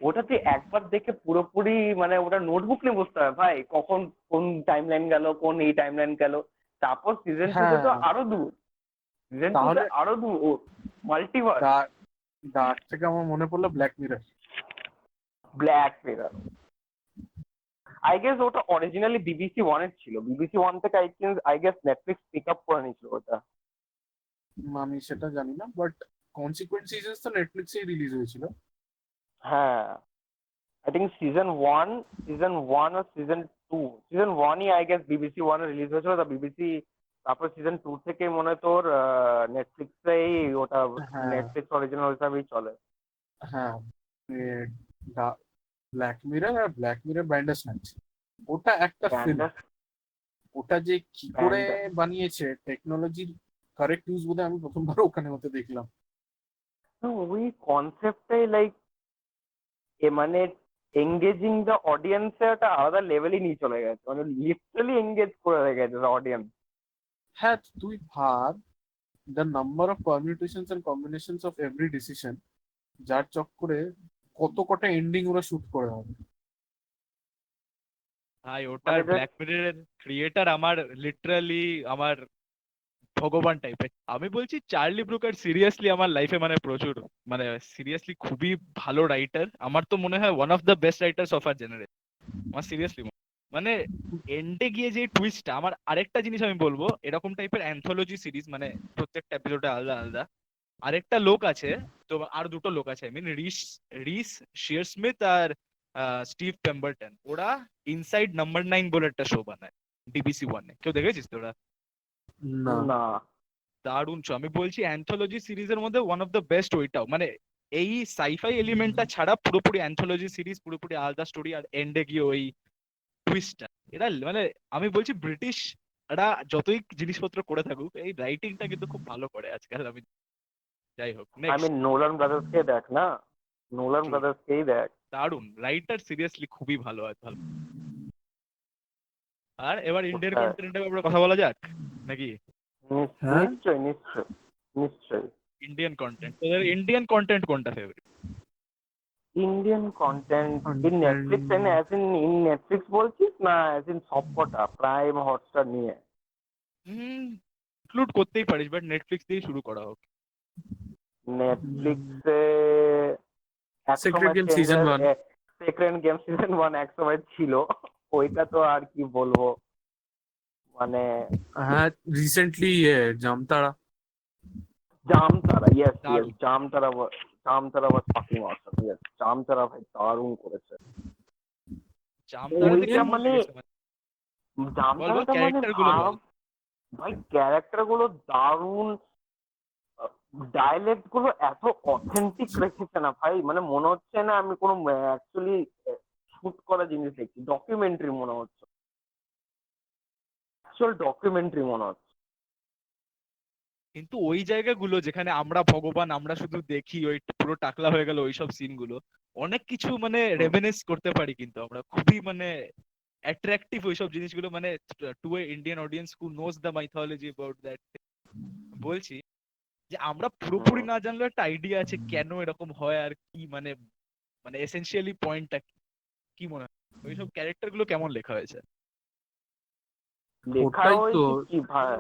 ওটা তুই একবার দেখে পুরোপুরি মানে ওটা নোটবুক নিয়ে বসতে হবে ভাই, কখন কোন টাইম লাইন গেল, কোন এই টাইম লাইন গেল। তারপর সিজন 2 তো হ্যাঁ, আরো দূর, সিজন 2 তাহলে আরো দূর, ও মাল্টিভার্স। ডার্ক ডার্ক থেকে আমার মনে পড়লো Black Mirror. Black Mirror, I guess ওটা অরিজিনালি বিবিসি ওয়ানের ছিল, বিবিসি ওয়ান থেকে I guess Netflix pick up করে নিয়েছিল ওটা। আমি সেটা জানি না, বাট কনসিকুয়েন্ট সিজনস তো নেটফ্লিক্সেই রিলিজ হয়েছিল। হ্যাঁ, আই থিঙ্ক সিজন ওয়ান আর সিজন ওয়ানই আই গেস বিবিসি ওয়ানে রিলিজ হয়েছিল, তা বিবিসি তারপর সিজন 2 থেকে মনে হয় তোর নেটফ্লিক্সেই ওটা হ্যাঁ নেটফ্লিক্স অরিজিনাল হিসাবেই চলে। হ্যাঁ, ব্ল্যাক মিরর আর ব্ল্যাক মিরর ব্যান্ডারস্ন্যাচ, ওটা একটা ফিল্ম। ব্যান্ডার ওটা যে কি করে ব্যান্ডার বানিয়েছে, টেকনোলজির কারেক্ট ইউজ বোধহয় আমি প্রথমবার ওখানে হতে দেখলাম। ওই কনসেপ্টটাই লাইক মানে এঙ্গেজিং দ্য অডিয়েন্স একটা আলাদা লেভেলই নিয়ে চলে গেছে, মানে লিটারালি এঙ্গেজ করে রেখেছে অডিয়েন্স। হ্যাঁ, তুই ভাব the number of permutations and combinations of every decision, যার চক্করে কত কটা এন্ডিং ওরা শুট করে হবে। ভাই ওটার মানে ব্ল্যাক মিররের ক্রিয়েটার আমার লিটারালি আমার ভগবান টাইপের। আমি বলছি চার্লি ব্রুকার সিরিয়াসলি আমার লাইফে মানে প্রচুর মানে সিরিয়াসলি খুবই ভালো রাইটার। আমার তো মনে হয় one of the best writers of our generation. আমার সিরিয়াসলি মানে এন্ডে গিয়ে যে টুইস্টটা, আমার আরেকটা জিনিস আমি বলবো, এরকম টাইপের অ্যান্থোলজি সিরিজ মানে প্রত্যেকটা এপিসোডে আলাদা আলাদা। আরেকটা লোক আছে, তো আর দুটো লোক আছে, I mean Rhys Rhys শিয়ারস্মিথ R Steve পেম্বারটন, ওরা ইনসাইড নাম্বার 9 বলে একটা শো বানায় ডিবিসি ওয়ানে। কেউ দেখেছিস তো? ওরা না, না, দারুণ শো। আমি বলছি অ্যান্থোলজি সিরিজের মধ্যে ওয়ান অফ দ্য বেস্ট ওইটাও, মানে এই সাইফাই এলিমেন্টটা ছাড়া পুরোপুরি অ্যান্থোলজি সিরিজ, পুরোপুরি আলাদা স্টোরি, আর এন্ডে গিয়ে ওই টুইস্টটা, এটা মানে আমি বলছি ব্রিটিশ এরা যতই জিনিসপত্র করে থাকুক, এই রাইটিংটা কিন্তু খুব ভালো করে আজকাল। আমি যাই হোক, আমি নেক্সট। নোলান ব্রাদার্স কে দেখ না, নোলান ব্রাদার্স কেই দেখ। দারুণ রাইটার, সিরিয়াসলি খুবই ভালো হয়, ভালো। আর এবার ইন্ডিয়ান ওটা কন্টেন্টের ব্যাপারে কথা বলা যাক নাকি? হ্যাঁ, নিশ্চয়ই নিশ্চয়ই নিশ্চয়ই। ইন্ডিয়ান কন্টেন্ট, তোদের ইন্ডিয়ান কন্টেন্ট কোনটা favourite? Indian contained in content- Netflix, as in Netflix বলছিস না অ্যাজ ইন সবকটা প্রাইম হটস্টার নিয়ে? ইনক্লুড করতেই পারিস, বাট নেটফ্লিক্স দিয়ে শুরু করা হোক। নেটফ্লিক্সে সিক্রেট একসময় game season 1। Second game season 1 একসময় ছিল, ওইটা তো আর কি বলবো মানে। হ্যাঁ, recently Jamtara. Jamtara, yes yes, দারুণ। জামতারা ওয়াজ ফাকিং অসম, ইয়েস জামতারা ভাই দারুণ করেছে। জামতারাতে ওইটা কেমন মানে লেগেছে? বল বল, জামতারাটা মানে ক্যারেক্টার গুলো বল। ভাই ক্যারেক্টার গুলো দারুণ, ডায়ালেক্ট গুলো এত অথেন্টিক রেখেছে না ভাই, মানে মনে হচ্ছে না আমি কোনো অ্যাকচুয়ালি শুট করা জিনিস দেখছি, ডকুমেন্টারি মনে হচ্ছে, অ্যাকচুয়াল ডকুমেন্টারি মনে হচ্ছে। কিন্তু ওই জায়গাগুলো যেখানে আমরা ভগবান, আমরা শুধু দেখি, ওই পুরো টাকলা হয়ে গেল ওইসব সিনগুলো, অনেক কিছু মানে হুম। রেমিনিস করতে পারি কিন্তু আমরা, খুবই মানে অ্যাট্রাকটিভ ওইসব জিনিসগুলো, মানে to a Indian audience who knows the mythology about that. বলছি যে আমরা পুরোপুরি হুম। না জানলেও একটা আইডিয়া আছে কেন এরকম হয় আর কি, মানে মানে এসেনশিয়ালি পয়েন্টটা কি। কি মনে হয় ওইসব ক্যারেক্টার গুলো কেমন লেখা হয়েছে? লেখা ওটাই তো, হয়েছে কি ভাই?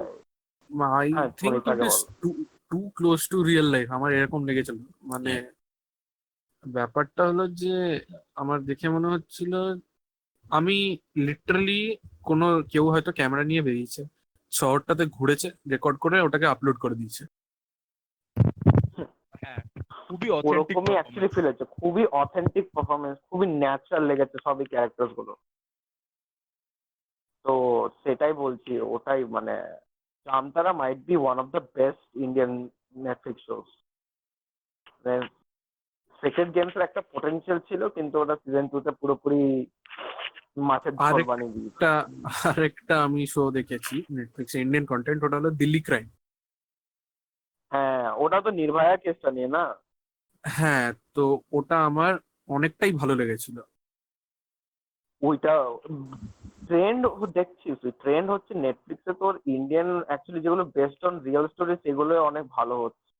আই হ্যাঁ, থিঙ্ক শোনিত ইট আগে ইজ বলো। Too close to real life, আমার এরকম লেগেছিল। মানে ব্যাপারটা হলো যে আমার দেখে মনে হচ্ছিল আমি লিটারালি কোনো কেউ হয়তো ক্যামেরা নিয়ে বেরিয়েছে, শহরটাতে ঘুরেছে, রেকর্ড করে ওটাকে আপলোড করে দিয়েছে। হ্যাঁ, খুবই অথেন্টিক ওরকমই অ্যাকচুয়ালি পারফরমেন্স। ফিল হচ্ছে, খুবই অথেন্টিক পারফরমেন্স, খুবই ন্যাচারাল লেগেছে সবই ক্যারেক্টার গুলো। তো সেটাই বলছি, ওটাই মানে Jamtara might be one of the best Indian Netflix shows. Sacred Games এর একটা পোটেনশিয়াল ছিল, কিন্তু ওটা সিজন 2 তে পুরোপুরি মাছের ঝোল বানিয়ে দিয়েছে। আরেকটা আরেকটা আমি শো দেখেছি নেটফ্লিক্সে, ইন্ডিয়ান কন্টেন্ট, ওটা হলো দিল্লি ক্রাইম। হ্যাঁ, ওটা তো নির্ভয়া কেসটা নিয়ে না? হ্যাঁ, তো ওটা আমার অনেকটাই ভালো লেগেছিল। ওইটা ট্রেন্ড দেখছিস, ওই ট্রেন্ড হচ্ছে নেটফ্লিক্সে তোর ইন্ডিয়ান অ্যাকচুয়ালি যেগুলো বেস্ট অন রিয়েল স্টোরি সেগুলো অনেক ভালো হচ্ছে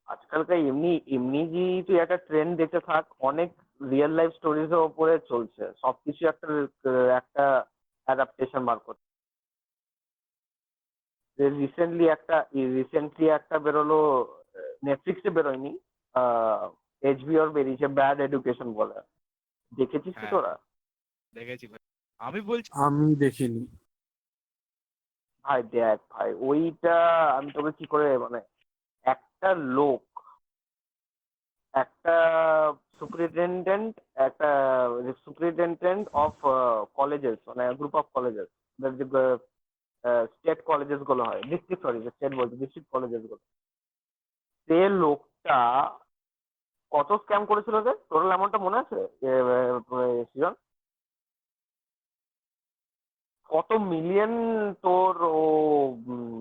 আজকালকার। এমনি এমনি যে তুই একটা ট্রেন্ড দেখতে থাক, অনেক রিয়েল লাইফ স্টোরিজ এর উপরে চলছে সবকিছু, একটা একটা অ্যাডাপ্টেশন বার করছে। রিসেন্টলি একটা বেরোলো, নেটফ্লিক্সে বেরোয়নি, এইচবিওর বেরিয়েছে, ব্যাড এডুকেশন বলে। দেখেছিস কি হ্যাঁ, তোরা? দেখেছি ভাই। আমি বলছি আমি দেখিনি। ভাই দেখ ভাই, ওইটা আমি তোকে কি করে মানে, একটা লোক, একটা সুপারিনটেন্ডেন্ট, একটা সুপারিনটেন্ডেন্ট অফ কলেজেস, মানে group of colleges, state colleges গুলো হয়, ডিস্ট্রিক্ট, সরি স্টেট বলছি, ডিস্ট্রিক্ট কলেজেস গুলো। সে লোকটা কত স্ক্যাম করেছিল রে, টোটাল অ্যামাউন্টটা মনে আছে সৃজন? কত মিলিয়ন তোর ও উম,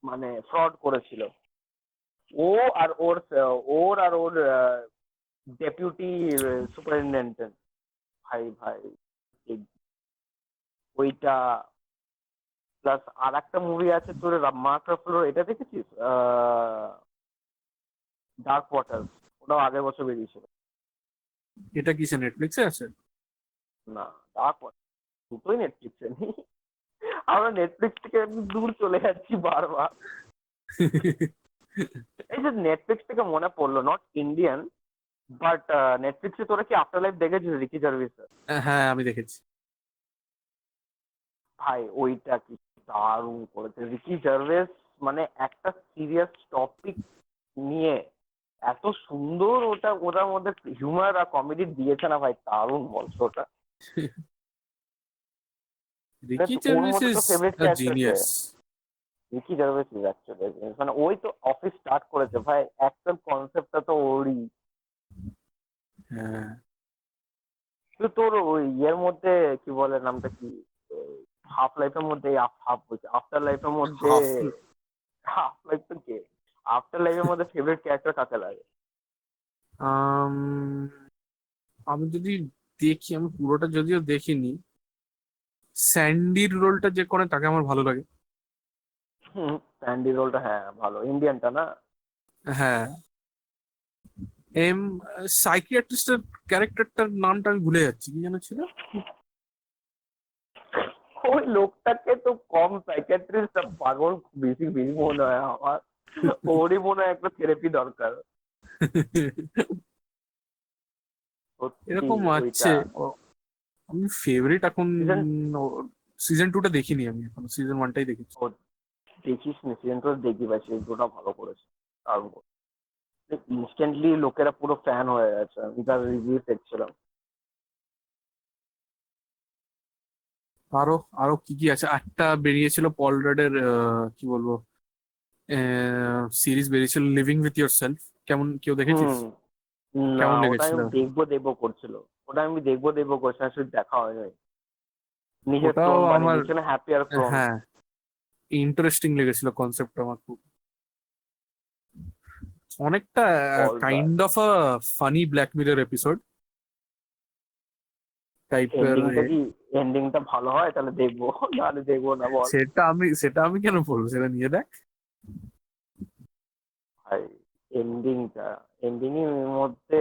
মানে ফ্রড করেছিল। ও আর ওর ওর আর ওর ডেপুটি সুপারিনটেন্ডেন্ট। ভাই ভাই, এই ওইটা প্লাস আর একটা মুভি আছে তোর, মার্ক রাফেলোর, এটা দেখেছিস? ডার্ক ওয়াটার, ওটাও আগের বছর বেরিয়েছিল। এটা কিসে, নেটফ্লিক্সে আছে? না, ডার্ক ওয়াটার দুটোই নেটফ্লিক্সে নেই। আমরা নেটফ্লিক্স থেকে একটু দূর চলে যাচ্ছি বারবার। এই যে নেটফ্লিক্স থেকে মনে পড়লো, নট ইন্ডিয়ান বাট নেটফ্লিক্সে তোরা কি আফটার লাইফ দেখেছিস রিকি জার্ভিস? হ্যাঁ, আমি দেখেছি। ভাই ওইটা কি দারুণ করেছে রিকি জার্ভেস, মানে একটা সিরিয়াস টপিক নিয়ে এত সুন্দর ওটা, ওটার মধ্যে হিউমার আর কমেডি দিয়েছে না ভাই, দারুণ বলছো ওটা। রিকি ওর জার্ভিস মধ্যে ইজ তো ফেভারিট আ ক্যারেক্টার কে? Genius. Ricky Gervais is actually, মানে ওই তো অফিস স্টার্ট করেছে ভাই, অ্যাকচুয়াল কনসেপ্টটা তো ওরই। হ্যাঁ, কিন্তু তোর ওই ইয়ের মধ্যে কি বলে নামটা কি, হাফ লাইফের মধ্যে, হাফ বলছে আফটার লাইফের মধ্যে, হাফ। হাফ লাইফ তো কে, আফটার লাইফের মধ্যে ফেভারিট ক্যারেক্টার কাকে লাগে? আমি যদি দেখি, আমি পুরোটা যদিও দেখিনি, স্যান্ডির রোলটা যে করে তাকে আমার ভালো লাগে। স্যান্ডি রোলটা, হ্যাঁ ভালো, ইন্ডিয়ানটা না? হ্যাঁ, এম সাইকিয়াট্রিস্টের ক্যারেক্টারটার নামটা আমি ভুলে যাচ্ছি, কি যেন ছিল। ওই লোকটাকে তো কম সাইকিয়াট্রিস্ট পাগল বেশি বেশি মনে হয় আমার, ওরই মনে হয় একটা থেরাপি দরকার সত্যি। এরকম আছে। ওইটা আমি ফেভারিট এখন সিজন, সিজন 2টা দেখিনি, আমি এখন সিজন 1টাই দেখেছি। দেখিস নি সিজন 2 দেখবি ভাই, সিজন 2টা ভালো করেছে। আর ইনস্ট্যান্টলি লোকেরা পুরো ফ্যান হয়ে গেছে, আমি তার রিভিউ দেখছিলাম। আরো আরো কি কি আছে, একটা বেরিয়েছিল পল রাডের, কি বলবো, সিরিজ বেরিয়েছিল, লিভিং উইথ ইয়োর সেলফ। কেমন, কেউ দেখেছিস? হুম, না কেমন ওটা লেগেছিল? আমি দেখবো দেখবো করছিল, ওটা আমি দেখবো দেখবো করছি, আসলে দেখা হয় নাই। নিজের ওটাও ক্লোন বানিয়ে আমার, দিচ্ছে না, হ্যাপিয়ার ক্লোন। হ্যাঁ, ইন্টারেস্টিং লেগেছিল কনসেপ্ট আমার খুব। অনেকটা all the kind of a funny black mirror episode টাইপের। এন্ডিংটা কি, এন্ডিংটা ভালো হয় তাহলে দেখবো, নাহলে দেখবো না বল। সেটা আমি কেন বলবো, সেটা নিয়ে দেখ। ভাই এন্ডিংটা, এন্ডিং এর মধ্যে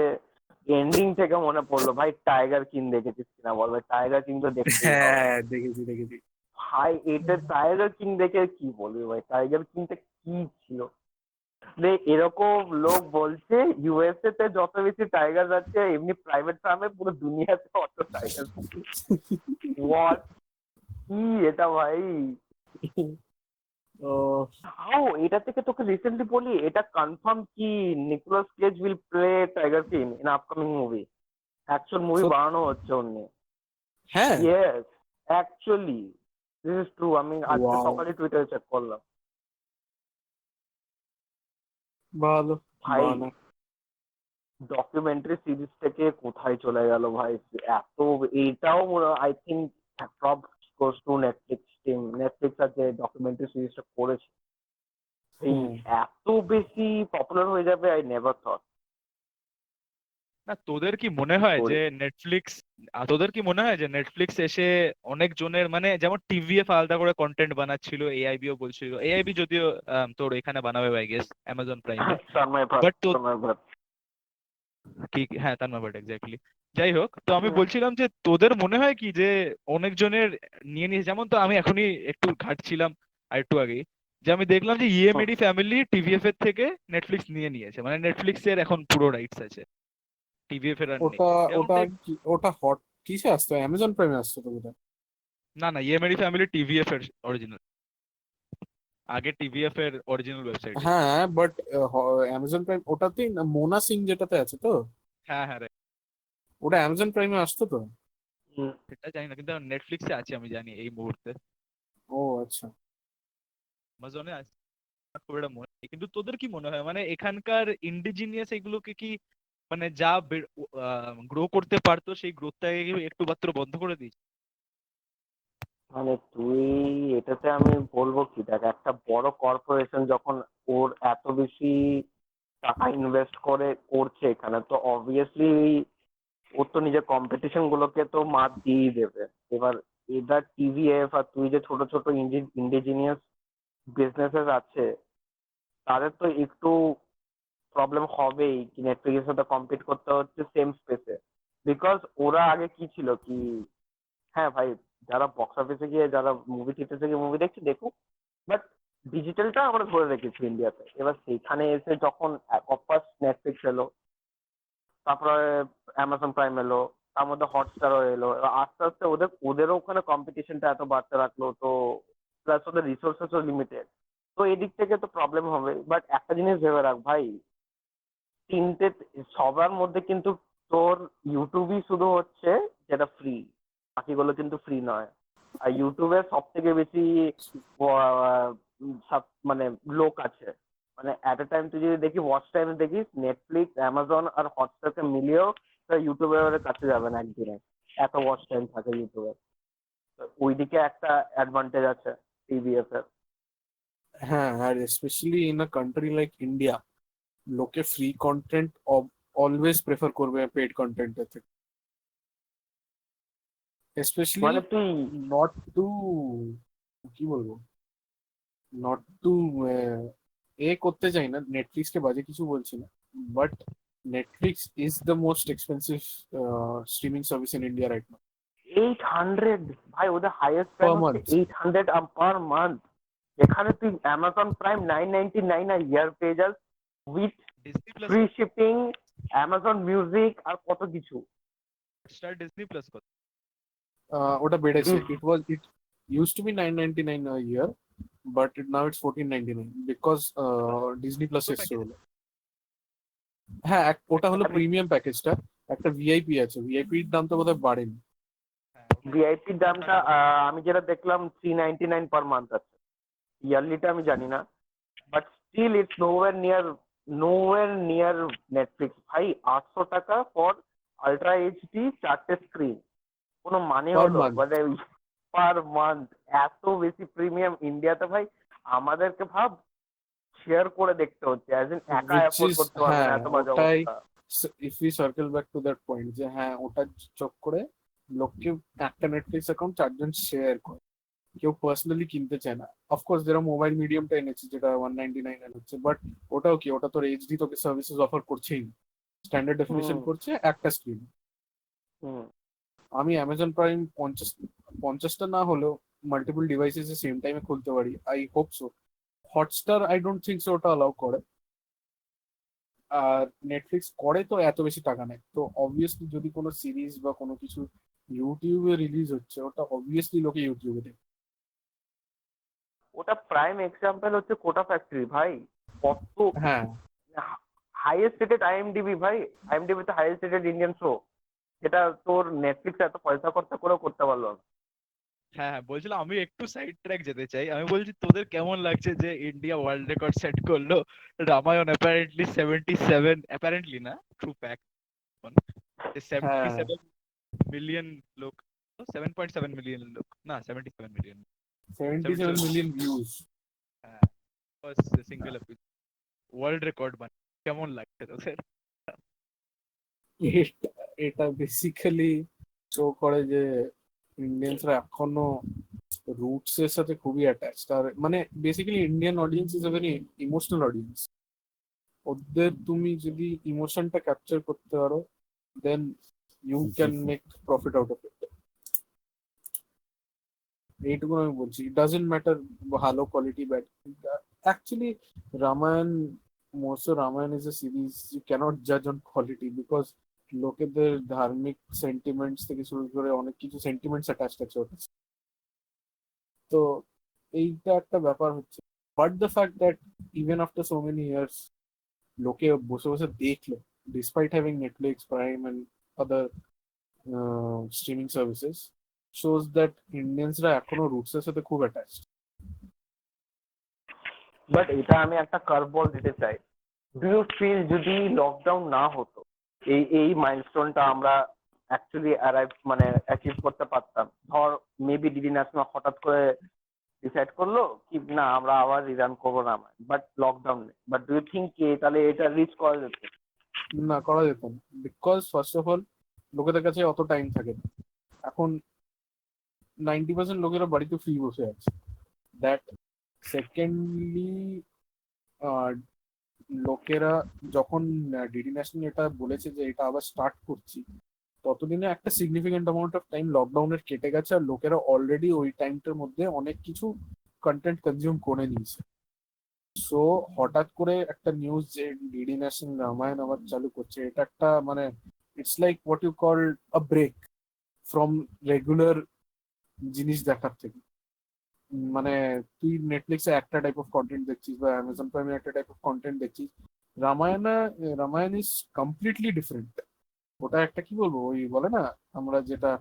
এন্ডিং থেকে মনে পড়লো ভাই, টাইগার কিং দেখেছিস কিনা বল ভাই? টাইগার কিং তো দেখতেই হবে হ্যাঁ, দেখেছি। ভাই। এটা টাইগার কিং দেখে কি বলবি ভাই, টাইগার কিংটা কি ছিল রে? এরকম লোক বলছে ইউএসএ তে যত বেশি টাইগার আছে এমনি প্রাইভেট ফার্মে পুরো দুনিয়াতে অত টাইগার থাকে। হোয়াট, কি এটা ভাই? তো হাউ, এটা থেকে তোকে রিসেন্টলি বলি, এটা কনফার্ম কি Nicolas Cage will play Tiger King in upcoming movie? Actual movie বানানো হচ্ছে ওর নিয়ে। হ্যাঁ, yes, actually this is true. আমি আজকে ওয়াও, সকালে টুইটারে চেক করলাম ভালো ভাই। বানা। ডকুমেন্টারি সিরিজ থেকে কোথায় চলে গেল ভাই এত! এইটাও I think prop goes to Netflix team. Netflix আর যে ডকুমেন্টারি সিরিজটা করেছে এই হুম। এত বেশি পপুলার হয়ে যাবে আই নেভার থট। না, তোদের কি মনে হয় যে নেটফ্লিক্স এসে অনেক জনের, মানে যেমন টিভিএফ আলাদা করে কন্টেন্ট বানাচ্ছিল, এআইবিও বলছিল, এআইবি যদিও তোর এখানে বানাবে আই গেস অ্যামাজন প্রাইমে, তন্ময় ভাট, বাট তো তন্ময় ভাট। কি, হ্যাঁ তানমা বাট এক্স্যাক্টলি। যাই হোক, তো আমি হুম, বলছিলাম যে তোদের মনে হয় কি যে অনেকজনের নিয়ে নিয়ে, যেমন তো আমি এখনই একটু ঘাটছিলাম আর একটু আগেই, যে আমি দেখলাম যে হুম। ইএমএডি ফ্যামিলি টিভিএফ এর থেকে নেটফ্লিক্স নিয়ে নিয়েছে, মানে নেটফ্লিক্স এর এখন পুরো রাইটস আছে, টিভিএফ এর আর নেই। ওটা এবং ওটা ওটা হট কিসে আসতো? অ্যামাজন প্রাইমে আসতো তো বোধহয়। না না, ইএমআইডি ফ্যামিলি টিভিএফ এর অরিজিনাল, আগে টিভিএফ এর অরিজিনাল ওয়েবসাইটে ছিল। হ্যাঁ, বাট অ্যামাজন প্রাইম ওটাতেই মোনা সিং যেটাতে আছে তো, হ্যাঁ হ্যাঁ right, ওটা অ্যামাজন প্রাইমে আসতো তো। হুম। সেটা জানি না, কিন্তু নেটফ্লিক্সে আছে আমি জানি এই মুহূর্তে। ও আচ্ছা। অ্যামাজনে আছে, আমার খুব একটা মনে নেই। কিন্তু তোদের কি মনে হয়, মানে এখানকার ইন্ডিজিনিয়াস এগুলোকে কি, মানে যা গ্রো করতে পারতো সেই গ্রোথটাকে একটু মাত্র বন্ধ করে দিয়েছে? মানে তুই, এটাতে আমি বলবো কি, দেখ একটা বড় কর্পোরেশন যখন ওর এত বেশি টাকা ইনভেস্ট করছে এখানে, তো অবভিয়াসলি ওর তো নিজের কম্পিটিশন গুলোকে তো মাত দিয়েই দেবে। এবার এবার টিভিএফ আর তুই যে ছোট ছোট ইন্ডিজিনিয়াস বিজনেসেস আছে, তাদের তো একটু প্রবলেম হবেই কি নেটফ্লিক্সের সাথে কম্পিট করতে হচ্ছে সেম স্পেসে। বিকজ ওরা আগে কি ছিল কি, হ্যাঁ ভাই, যারা বক্স অফিসে গিয়ে, যারা মুভি থিয়েটারে গিয়ে মুভি দেখছে দেখুক, বাট ডিজিটালটা আমরা ধরে রেখেছি ইন্ডিয়াতে। এবার সেইখানে এসে যখন ফার্স্ট নেটফ্লিক্স এলো, তারপরে অ্যামাজন প্রাইম এলো, তার মধ্যে হটস্টারও এলো, এবার আস্তে আস্তে ওদেরও ওখানে কম্পিটিশনটা এত বাড়তে রাখলো, তো প্লাস ওদের রিসোর্সেসও লিমিটেড। তো এদিক থেকে তো প্রবলেম হবে। বাট একটা জিনিস ভেবে রাখ ভাই, তিনটে, সবার মধ্যে কিন্তু তোর ইউটিউবই শুধু হচ্ছে যেটা ফ্রি, বাকিগুলো কিন্তু ফ্রি নয়। আর ইউটিউবে সব থেকে বেশি মানে লোক আছে, মানে এট এ টাইম তুই যদি দেখি ওয়াচ টাইম দেখিস, নেটফ্লিক্স, অ্যামাজন আর হটস্টারকে মিলিয়েও ইউটিউবের কাছে যাবে না একদিনে, এত ওয়াচ টাইম থাকে ইউটিউবে। ওইদিকে একটা অ্যাডভান্টেজ আছে টিভিএফ এর। হ্যাঁ, আর specially in a country like India, লোকে ফ্রি কন্টেন্ট অলওয়েজ প্রেফার করবে পেড কন্টেন্টের থেকে, স্পেশালি মানে তুই, নট টু, কি বলবো, নট টু করতে চাই না, নেটফ্লিক্সকে বাজে কিছু বলছি না, but Netflix is the most expensive streaming service in India right now, 800 ভাই, ওদের হাইয়েস্ট প্ল্যান পার হচ্ছে মান্থ। 800 per month. এখানে তুই অ্যামাজন প্রাইম 999 আর ইয়ার পেয়ে যাস, with Disney plus free shipping, Amazon music আর কত কিছু। স্টার, ডিজনি প্লাস কত? ওটা বেড়েছে, it use to be 999 a year, but now it's 1499 because Disney plus এসছে বলে। হ্যাঁ, ওটা হলো প্রিমিয়াম প্যাকেজটা, একটা ভিআইপি আছে, ভিআইপির দাম তো বোধহয় বাড়েনি। হ্যাঁ ওটা ভিআইপির দামটা আমি যেটা দেখলাম 399 পার মান্থ আছে। ইয়ারলিটা আমি জানি না, but still it's nowhere near Netflix ভাই। 800 টাকা ফর আল্ট্রা এইচডি 4টে স্ক্রিন, কোনো মানে পার হলো? মান্থ, মানে পার মান্থ এত বেশি প্রিমিয়াম ইন্ডিয়াতে ভাই। আমাদেরকে ভাব শেয়ার করে দেখতে হচ্ছে, অ্যাজ ইন একা which অ্যাফোর্ড is, করতে পারবে না, হ্যাঁ এত বাজে ওটাই, অবস্থা। If you circle back to that point, যে হ্যাঁ ওটা চক করে লোককে একটা নেটফ্লিক্স অ্যাকাউন্ট চারজন শেয়ার করে, কেউ পার্সোনালি কিনতে চায় না। অফকোর্স যারা মোবাইল মিডিয়ামটা এনেছে যেটা 199 হচ্ছে, বাট ওটাও কি, ওটা তোর এইচডি তোকে সার্ভিসেস অফার করছেই না। স্ট্যান্ডার্ড ডেফিনিশন হুম করছে একটা স্ক্রিন। হুম আমি অ্যামাজন প্রাইম 50টা না হলেও মাল্টিপল ডিভাইসেস সেম টাইমে খুলতে পারি, I hope so. Hotstar I don't think so ওটা অ্যালাউ করে। আর নেটফ্লিক্স করে তো এত বেশি টাকা নেয়, তো অবভিয়াসলি যদি কোনো সিরিজ বা কোনো কিছু ইউটিউবে রিলিজ হচ্ছে, ওটা অবভিয়াসলি লোকে ইউটিউবে দেখে। ওটা প্রাইম এক্সাম্পল হচ্ছে কোটা ফ্যাক্টরি ভাই। কত হ্যাঁ হাইয়েস্ট রেটেড আইএমডিবি ভাই, আইএমডিবি তে হাইয়েস্ট রেটেড ইন্ডিয়ান শো, যেটা তোর নেটফ্লিক্স এত পয়সা খরচা করেও করতে পারলো না। হ্যাঁ হ্যাঁ, বলছিলাম আমি একটু সাইড ট্র্যাক যেতে চাই। আমি বলছি তোদের কেমন লাগছে যে ইন্ডিয়া ওয়ার্ল্ড রেকর্ড সেট করলো? রামায়ণ অ্যাপারেন্টলি 77, অ্যাপারেন্টলি না, ট্রু ফ্যাক্ট, যে হ্যাঁ 77 মিলিয়ন লোক, 7.7 মিলিয়ন লোক, না 77 মিলিয়ন, 77 77, মিলিয়ন ভিউজ। হ্যাঁ, সিঙ্গেল এপিসোড ওয়ার্ল্ড রেকর্ড মানে। কেমন লাগছে তোদের? এটা এটা বেসিক্যালি শো করে যে ইন্ডিয়ানসরা এখনো রুটস এর সাথে খুবই অ্যাটাচড। আর মানে basically Indian audience is a very emotional audience. ওদের তুমি যদি ইমোশনটা ক্যাপচার করতে পারো, then you can make profit out of it. এইটুকু আমি বলছি, ইট ডাজন্ট ম্যাটার ভালো quality bad. Actually Ramayana, most of Ramayana is a series you cannot জাজ অন কোয়ালিটি, বিকজ লোকেদের ধার্মিক সেন্টিমেন্টস থেকে শুরু করে অনেক কিছু সেন্টিমেন্টস অ্যাটাচড আছে ওটা। তো এইটা একটা ব্যাপার হচ্ছে। But the fact that even after so many years লোকে বসে বসে দেখলো, despite having Netflix prime and other streaming services, shows that ইন্ডিয়ানসরা এখনো রুটস এর সাথে খুব অ্যাটাচড। বাট এটা আমি একটা কার্ভবল দিতে চাই। ডু ইউ ফিল যদি লকডাউন না হতো, এই এই মাইলস্টোনটা আমরা অ্যাকচুয়ালি অ্যারাইভ মানে অ্যাচিভ করতে পারতাম? ধর মেবি ডিডি ন্যাশনাল হঠাৎ করে ডিসাইড করলো কি না আমরা আবার রিরান করবো না, বাট লকডাউন নেই, বাট ডু ইউ থিঙ্ক কি তাহলে এটা রিচ করা যেত? না, করা যেত না, বিকজ ফার্স্ট অফ অল লোকেদের কাছে অত টাইম থাকে না এখন। 90% লোকেরা বাড়িতে ফ্রি বসে আছে, দ্যাট। সেকেন্ডলি, লোকেরা যখন ডিডি ন্যাশনাল এটা বলেছে যে এটা আবার স্টার্ট করছি, ততদিনে একটা সিগনিফিকেন্ট অ্যামাউন্ট অফ টাইম লকডাউনের কেটে গেছে, আর লোকেরা অলরেডি ওই টাইমটার মধ্যে অনেক কিছু কন্টেন্ট কনজিউম করে নিয়েছে। সো হঠাৎ করে একটা নিউজ যে ডিডি ন্যাশনাল রামায়ণ আবার চালু করছে, এটা একটা মানে it's like what you call a break from regular জিনিস দেখার থেকে। মানে তুই নেটফ্লিক্সে একটা টাইপ অফ কন্টেন্ট দেখছিস বা অ্যামাজন প্রাইমে একটা টাইপ অফ কন্টেন্ট দেখছিস, Ramayana Ramayana is completely different. ওটা একটা কি বলবো, ওই বলে না আমরা যেটা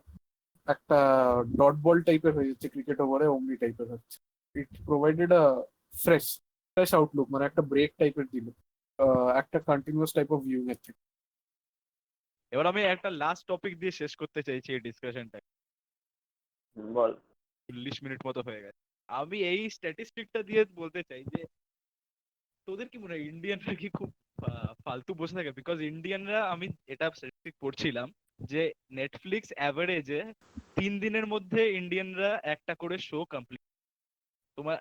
একটা ডট বল টাইপের হয়ে যাচ্ছে, ক্রিকেট ওভারে অমনি টাইপের হচ্ছে। ইট প্রোভাইডেড আ ফ্রেশ ফ্রেশ আউটলুক, মানে একটা ব্রেক টাইপের দিল একটা কন্টিনিউয়াস টাইপ অফ ভিউইং এর থেকে। এবার আমি একটা লাস্ট টপিক দিয়ে শেষ করতে চাইছি এই ডিসকাশনটা। বল। 40 মিনিট মতো হয়ে গেছে। আমি এই স্ট্যাটিস্টিকটা দিয়ে বলতে চাই যে তোদের কি মনে হয় ইন্ডিয়ানরা কি খুব ফালতু বসে থাকে? বিকজ ইন্ডিয়ানরা, আমি এটা স্ট্যাটিস্টিক পড়ছিলাম যে নেটফ্লিক্স অ্যাভারেজে 3 দিনের মধ্যে ইন্ডিয়ানরা একটা করে শো কমপ্লিট। তোমার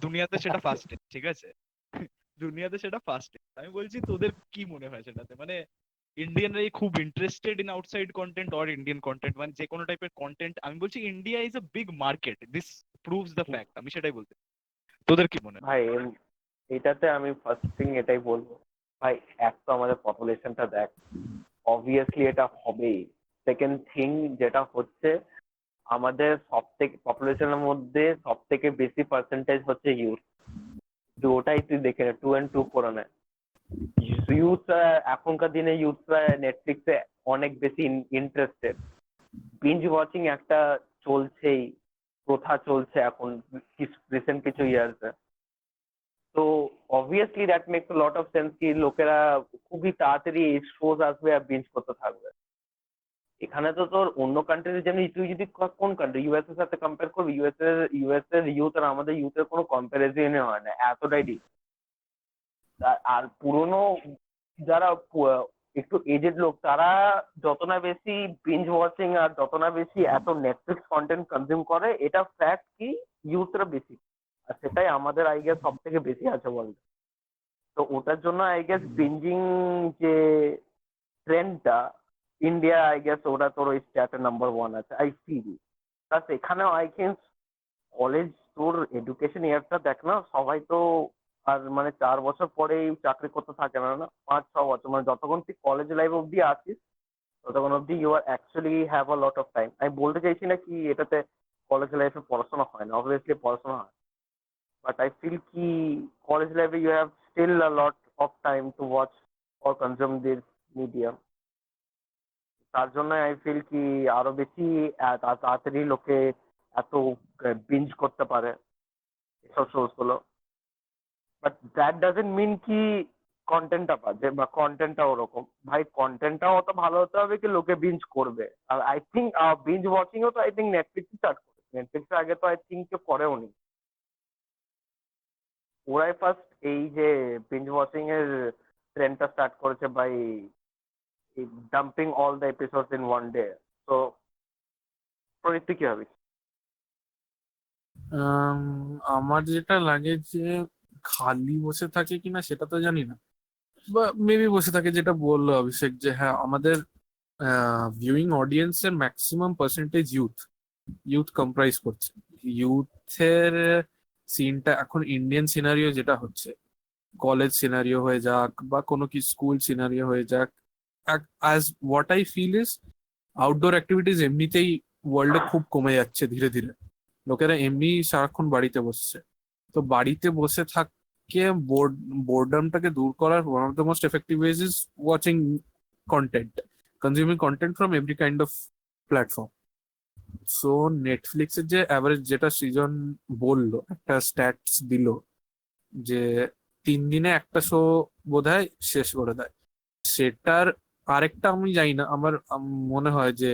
দুনিয়াতে সেটা ফার্স্ট, ঠিক আছে? দুনিয়াতে সেটা ফার্স্ট। আমি বলছি তোদের কি মনে হয় সেটাতে, মানে ইন্ডিয়ানরা খুব interested in outside content or Indian content, মানে যে কোনো টাইপের কন্টেন্ট? আমি বলছি India is a big market, this proves the fact, আমি সেটাই বলতে। তোদের কি মনে হয়? ভাই এটাতে আমি ফার্স্ট থিং এটাই বলবো, ভাই এক তো আমাদের পপুলেশনটা দেখ, অবভিয়াসলি এটা হবেই। সেকেন্ড থিং যেটা হচ্ছে, আমাদের সব থেকে পপুলেশনের মধ্যে সব থেকে বেশি পার্সেন্টেজ হচ্ছে ইউথ। তুই ওটাই তুই দেখে নে, 2 and 2 করে নেয়। ইউথ এখনকার দিনে ইউথরা নেটফ্লিক্সে অনেক বেশি ইন্টারেস্টেড। বিঞ্জ ওয়াচিং একটা চলছেই, প্রথা চলছে এখন রিসেন্ট কিছু ইয়ার্সে। তো obviously that makes lot of sense কি লোকেরা খুবই তাড়াতাড়ি এই শোজ আসবে আর বিঞ্জ করতে থাকবে। এখানে তো তোর অন্য কান্ট্রির যেমন, তুই যদি কোন কান্ট্রি ইউএস এর সাথে কম্পেয়ার করবি, ইউএস এর ইউথ আর আমাদের ইউথের কোনো কম্পারিজনই হয় না, এতটাই ডিপ। আর পুরনো যারা একটু এজেড লোক, তারা যত না বেশি বিঞ্জ ওয়াচিং আর যত না বেশি এত নেটফ্লিক্স কন্টেন্ট কনজিউম করে, এটা ফ্যাক্ট কি ইউথরা বেশি। আর সেটাই আমাদের আই গেস সব থেকে বেশি আছে বলতে। তো ওটার জন্য আই গেস বিঞ্জিং যে ট্রেন্ডটা ইন্ডিয়া আই গেস ওরা তোর ওই স্ট্যাটে নাম্বার 1 আছে আই ফিল। প্লাস এখানেও আই থিঙ্ক কলেজ তোর এডুকেশন ইয়ারটা দেখ না, সবাই তো আর মানে 4 বছর পরেই চাকরি করতে থাকে না, না 5-6 বছর, মানে যতক্ষণ তুই কলেজ লাইফ অব্দি আছিস ততক্ষণ অব্দি you are actually have a lot of time. আমি বলতে চাইছি না কি এটাতে কলেজ লাইফে পড়াশোনা হয় না, অবভিয়াসলি পড়াশোনা হয়, বাট আই ফিল কি কলেজ লাইফে you have still a lot of time to watch or consume this medium. তার জন্য আই ফিল কি আরো বেশি তাড়াতাড়ি লোকে এত বিঞ্জ করতে পারে এসব শোজ গুলো। বাট দ্যাট ডাজেন্ট মিন কি কন্টেন্টটা বাজে বা কন্টেন্টটা ওরকম। ভাই কন্টেন্টটাও অত ভালো হতে হবে কি লোকে বিঞ্জ করবে। আর আই থিঙ্ক বিঞ্জ ওয়াচিং ও তো আই থিঙ্ক নেটফ্লিক্স স্টার্ট করে, নেটফ্লিক্স আগে তো আই থিঙ্ক কেউ করেও নি। ওরাই ফার্স্ট এই যে বিঞ্জ ওয়াচিং এর ট্রেন্ডটা স্টার্ট করেছে by dumping all the episodes in one day. তো প্রবৃত্তি কি হবে? আমার যেটা লাগে যে খালি বসে থাকে কিনা সেটা তো জানি না, বা মেবি বসে থাকে, যেটা বললো অভিষেক যে হ্যাঁ আমাদের ভিউইং অডিয়েন্সের ম্যাক্সিমাম পার্সেন্টেজ ইউথ কম্প্রাইজ করছে। ইউথের সিনটা এখন ইন্ডিয়ান সিনারিও যেটা হচ্ছে, কলেজ সিনারিও হয়ে যাক বা কোনো কি স্কুল সিনারিও হয়ে যাক, as what I feel is outdoor activities এমনিতেই ওয়ার্ল্ডে খুব কমে যাচ্ছে ধীরে ধীরে। লোকেরা এমনি সারাক্ষণ বাড়িতে বসছে, তো বাড়িতে বসে থাকে বোর্ডামটাকে দূর করার one of the most effective ways is watching content, consuming content from every kind of platform. So নেটফ্লিক্সের যে অ্যাভারেজ, যেটা সৃজন বললো, একটা স্ট্যাটস দিল যে 3 দিনে একটা শো বোধহয় শেষ করে দেয়, সেটার আরেকটা আমি জানি না, আমার মনে হয় যে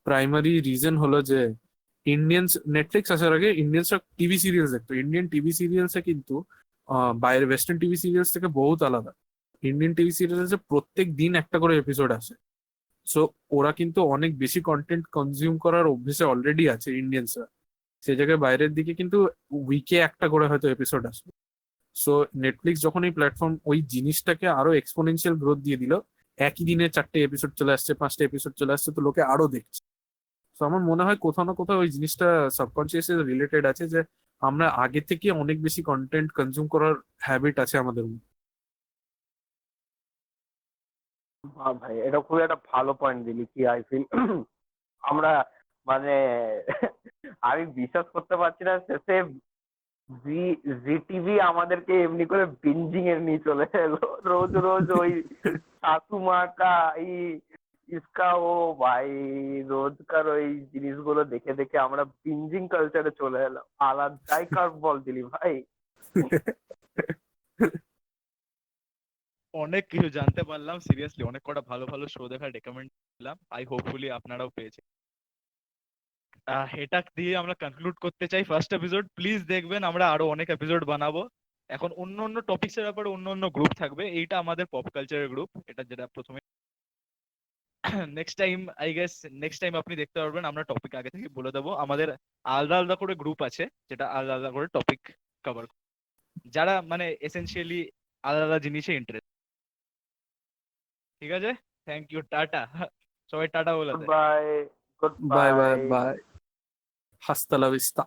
প্রাইমারি রিজন হলো যে ইন্ডিয়ান্স নেটফ্লিক্স আসার আগে ইন্ডিয়ানসরা টিভি সিরিয়ালস দেখতো। ইন্ডিয়ান টিভি সিরিয়ালসে কিন্তু বাইরের ওয়েস্টার্ন টিভি সিরিয়ালস থেকে বহুত আলাদা। ইন্ডিয়ান টিভি সিরিয়ালসে প্রত্যেক দিন একটা করে এপিসোড আসে। সো ওরা কিন্তু অনেক বেশি কন্টেন্ট কনজিউম করার অভ্যেসে অলরেডি আছে ইন্ডিয়ানসরা। সেই জায়গায় বাইরের দিকে কিন্তু উইকে একটা করে হয়তো এপিসোড আসবে। সো নেটফ্লিক্স যখন এই প্ল্যাটফর্ম ওই জিনিসটাকে আরো এক্সপোনেনশিয়াল গ্রোথ দিয়ে দিল, একই দিনে 4টে এপিসোড চলে আসছে, 5টে এপিসোড চলে আসছে, তো লোকে আরো দেখছে। তো আমার মনে হয় কোথাও না কোথাও ওই জিনিসটা সাবকনসিয়াসলি রিলেটেড আছে, যে আমরা আগে থেকে অনেক বেশি কন্টেন্ট কনজিউম করার হ্যাবিট আছে আমাদের মধ্যে। ভাই এটা খুবই একটা ভালো পয়েন্ট দিলি কি আই ফিল আমরা মানে আমি বিশ্বাস করতে পারছি না শেষে জি জি টিভি আমাদেরকে এমনি করে বিঞ্জিং এর নিয়ে চলে এলো। রোজ রোজ ওই শাশুমা কা ইসকা ও ভাই, রোজকার ওই জিনিসগুলো দেখে দেখে আমরা বিঞ্জিং কালচারে চলে এলাম। আলাদাই কার বল দিলি ভাই। অনেক কিছু জানতে পারলাম, সিরিয়াসলি অনেক কটা ভালো ভালো শো দেখার রেকমেন্ড দিলাম। আই হোপফুলি আপনারাও পেয়েছেন। এটা দিয়ে আমরা কনক্লুড করতে চাই ফার্স্ট এপিসোড। প্লিজ দেখবেন, আমরা আরো অনেক এপিসোড বানাবো। এখন অন্য অন্য টপিকস এর ব্যাপারে অন্য অন্য গ্রুপ থাকবে, এইটা আমাদের পপ কালচারের গ্রুপ, এটা যেটা প্রথমে। Next time I guess next time আপনি দেখতে পারবেন, আমরা টপিক আগে থেকে বলে দেবো। আমাদের আলাদা আলাদা করে গ্রুপ আছে যেটা আলাদা আলাদা করে টপিক কভার, যারা মানে এসেনশিয়ালি আলাদা আলাদা জিনিসে ইন্টারেস্ট। ঠিক আছে, থ্যাংক ইউ, টাটা। সবাই টাটা বলে দেয়। Bye, goodbye bye bye. Bye, হাস্তা লা ভিস্তা।